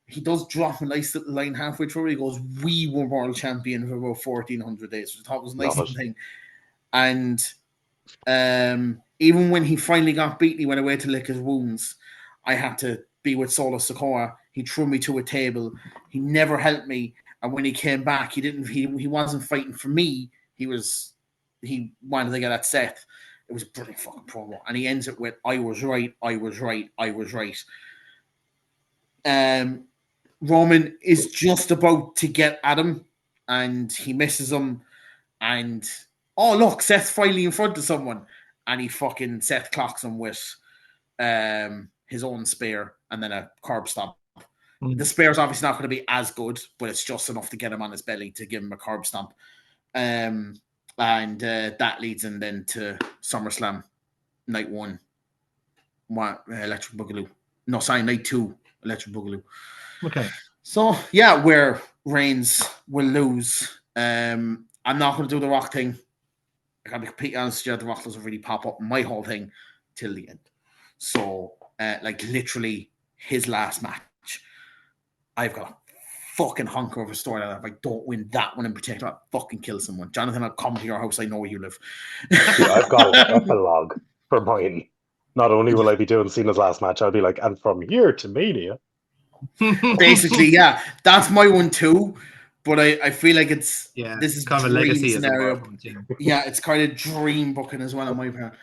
He does drop a nice little line halfway through. He goes, we were world champion for about 1,400 days. Which I thought was a nice little thing. And even when he finally got beaten, he went away to lick his wounds. I had to be with Solo Sikoa. He threw me to a table. He never helped me. And when he came back, he wasn't fighting for me. He wanted to get at Seth. It was a brilliant fucking promo. And he ends it with, I was right, I was right, I was right. Roman is just about to get at him, and he misses him. And, oh, look, Seth's finally in front of someone. And Seth clocks him with his own spear and then a curb stomp. The spear's obviously not going to be as good, but it's just enough to get him on his belly to give him a curb stomp. And that leads him then to SummerSlam, night 1, Electric Boogaloo. No, sorry, night 2, Electric Boogaloo. Okay. So, yeah, where Reigns will lose. I'm not going to do the Rock thing. I gotta be completely honest with you, the Rock doesn't really pop up in my whole thing till the end. So, literally his last match. I've got a fucking honker of a story that if I don't win that one in particular, I'll fucking kill someone. Jonathan, I'll come to your house. I know where you live. See, I've got an epilogue for mine. Not only will I be doing Cena's last match, I'll be like, and from here to Mania. Basically, yeah, that's my one too. But I feel like this is kind of a dream legacy scenario. as well. Yeah, it's kind of dream booking as well on my part.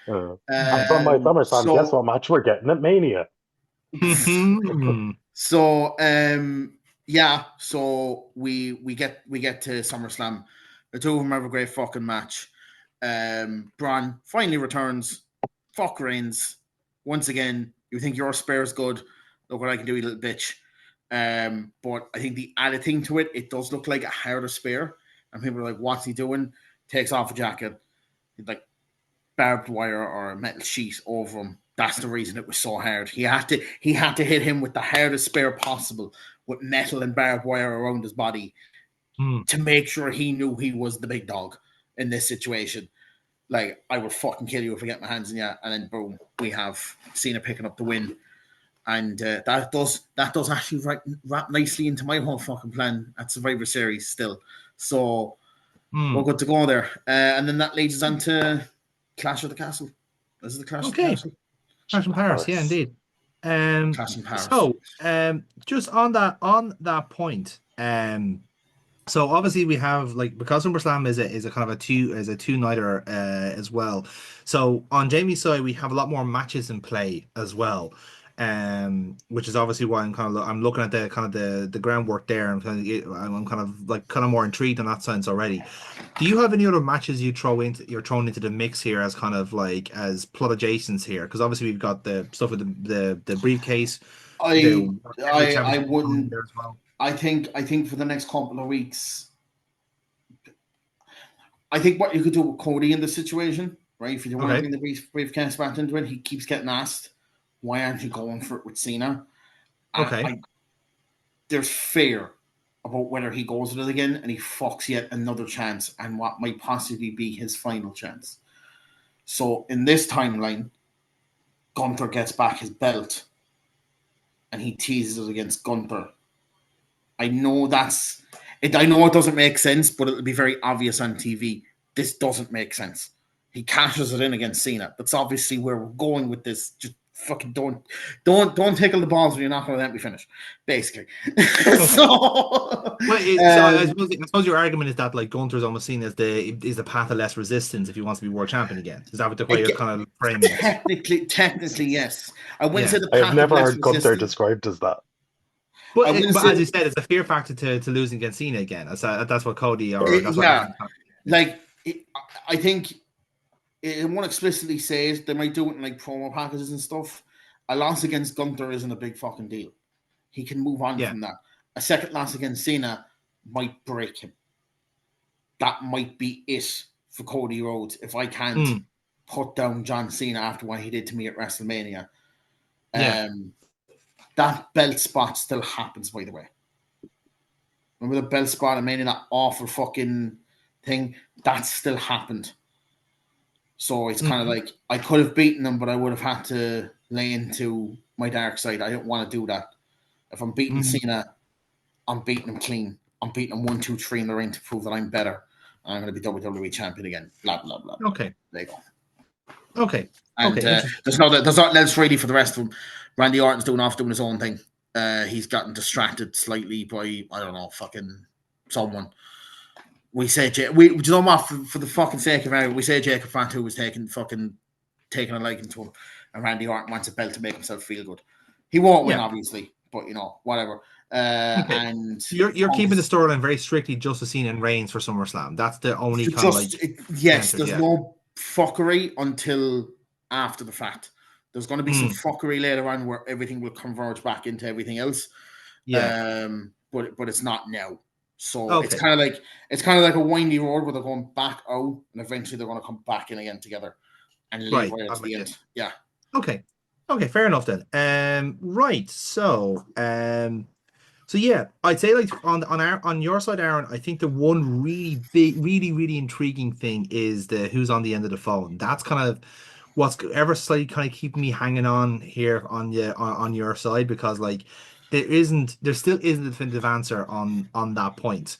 And from my Summerslam, guess what match we're getting at Mania? So we get to SummerSlam. The two of them have a great fucking match. Braun finally returns. Fuck Reigns. Once again, you think your spare's good. Look what I can do, you little bitch. But I think the added thing to it, it does look like a harder spear. And people are like, what's he doing? Takes off a jacket. Like barbed wire or a metal sheet over him. That's the reason it was so hard. He had to hit him with the hardest spear possible with metal and barbed wire around his body to make sure he knew he was the big dog in this situation. Like, I would fucking kill you if I get my hands in you. And then boom, we have Cena picking up the win. And that does actually wrap nicely into my whole fucking plan at Survivor Series still. So we're good to go there. And then that leads us on to Clash of the Castle. This is the Clash of the Castle. Clash in Paris, yeah, indeed. Clash in Paris. So, just on that point, so obviously we have, like, because SummerSlam is a kind of a two-nighter as well. So on Jamie's side, we have a lot more matches in play as well. Which is obviously why I'm looking at the groundwork there. I'm kind of more intrigued in that sense already. Do you have any other matches you're thrown into the mix here as kind of like as plot adjacents here? Because obviously we've got the stuff with the briefcase. I wouldn't. As well. I think for the next couple of weeks, I think what you could do with Cody in this situation, right? If you don't want to bring the briefcase back into it, he keeps getting asked, why aren't you going for it with Cena? There's fear about whether he goes with it again and he fucks yet another chance and what might possibly be his final chance. So in this timeline, Gunther gets back his belt and he teases it against Gunther. I know it doesn't make sense, but it'll be very obvious on TV. This doesn't make sense. He cashes it in against Cena. That's obviously where we're going with this. Just fucking don't tickle the balls when you're not going to let me finish, basically. So I suppose your argument is that, like, Gunther's almost seen as the path of less resistance if he wants to be world champion again. Is that what the way you're kind of framing it? Technically, yes. I wouldn't say the I path have never of less heard Gunther resistance. described as that. But as you said, it's a fear factor to losing against Cena again. That's what Cody or I think it won't explicitly say it. They might do it in like promo packages and stuff. A loss against Gunther isn't a big fucking deal. He can move on from that. A second loss against Cena might break him. That might be it for Cody Rhodes if I can't put down John Cena after what he did to me at WrestleMania. That belt spot still happens, by the way. Remember the belt spot at Mania, that awful fucking thing? That still happened. So it's kind of like, I could have beaten him, but I would have had to lay into my dark side. I don't want to do that. If I'm beating Cena, I'm beating him clean. I'm beating him 1, 2, 3 in the ring to prove that I'm better. I'm going to be WWE champion again. Blah, blah, blah. Okay. There you go. Okay. And there's not else really for the rest of them. Randy Orton's doing his own thing. He's gotten distracted slightly by, I don't know, fucking someone. We say, do you know what? For the fucking sake of it, we say Jacob Fatu was taking a liking to him, and Randy Orton wants a belt to make himself feel good. He won't win, obviously, but whatever. And you're keeping the storyline very strictly just to Cena and Reigns for SummerSlam. That's the only kind of like. There's no fuckery until after the fact. There's going to be some fuckery later on where everything will converge back into everything else. But it's not now. So it's kind of like a windy road where they're going back out and eventually they're going to come back in again together and leave right at the end. Yeah. Okay, fair enough then. Right. So yeah, I'd say, like, on your side, Aaron, I think the one really big, really intriguing thing is the who's on the end of the phone. That's kind of what's ever slightly kind of keeping me hanging on here on your side, because, like, there still isn't a definitive answer on that point.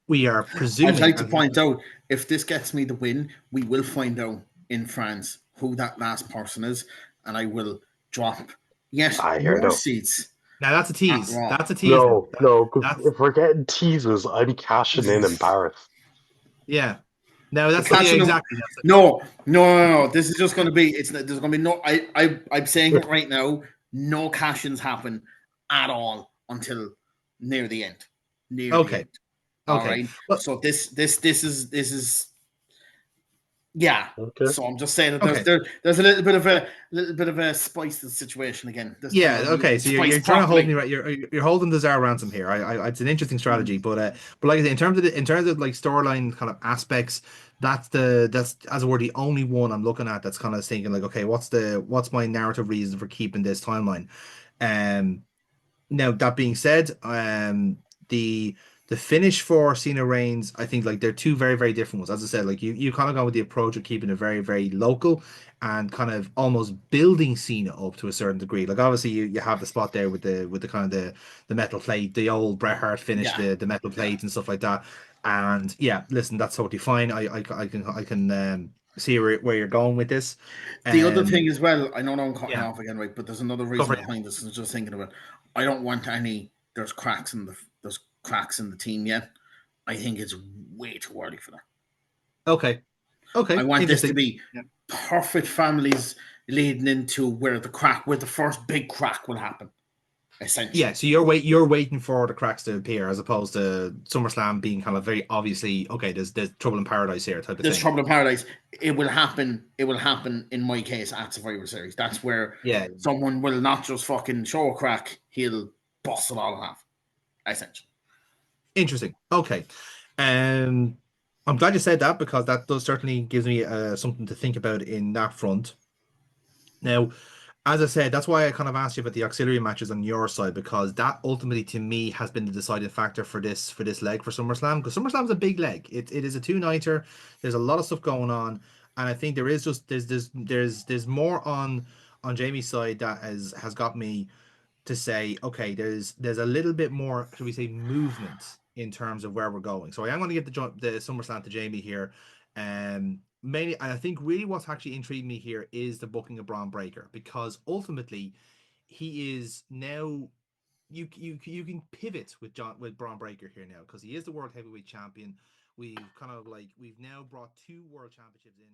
We are I'd presuming, like to point out, if this gets me the win, we will find out in France who that last person is, and I will drop yet I hear more no. seats now that's a at tease. Raw. That's a tease. Now. No, because That's if we're getting teasers, I'm cashing in Paris. yeah. No, The that's yeah, catching them. exactly. That's it. No. This is just going to be. There's going to be no. I'm saying it right now. No cash-ins happen at all until near the end. Near the Okay. end. All Okay. right. Well, So this is yeah. Okay. So I'm just saying that okay. there's a little bit of a spice to the situation again. This time Yeah. around, Okay. So spice you're trying to hold me properly. right. You're holding the Tsar ransom here. It's an interesting strategy, but like I say, in terms of like storyline kind of aspects, that's as it were the only one I'm looking at that's kind of thinking like, okay, what's my narrative reason for keeping this timeline? Um, Now that being said, the the finish for Cena Reigns, I think like they're two very very different ones. As I said, like you kind of go with the approach of keeping it very very local and kind of almost building Cena up to a certain degree. Like obviously you have the spot there with the kind of the metal plate, the old Bret Hart finish, Yeah. the metal plate and stuff like that. And yeah, listen, that's totally fine. I can see where you're going with this. The other Um, thing as well, I know I'm cutting you yeah, off again, right? But there's another go reason for it. behind this. I was just thinking about. I don't want any. There's cracks in the team yet. I think it's way too early for that. Okay, I okay, want this to interesting. be perfect families leading into where the first big crack will happen. Yeah, Essentially, so you're waiting for the cracks to appear as opposed to SummerSlam being kind of very obviously okay. There's trouble in paradise here type of there's thing. trouble in paradise. It will happen. It will happen in my case at Survivor Series. That's where Yeah, someone will not just fucking show a crack. He'll bust it all in half. Essentially. interesting. Okay, um, I'm glad you said that because that does certainly gives me something to think about in that front. Now, as I said, that's why I kind of asked you about the auxiliary matches on your side because that ultimately to me has been the deciding factor for this leg for SummerSlam because SummerSlam's a big leg. It is a two-nighter. There's a lot of stuff going on, and I think there is just there's more on Jamie's side that has got me to say, okay, there's a little bit more, should we say, movement in terms of where we're going. So I am going to give the SummerSlam to Jamie here. Mainly, and I think really what's actually intriguing me here is the booking of Braun Breaker because ultimately he is now you can pivot with Braun Breaker here now because he is the world heavyweight champion. We've now brought two world championships in.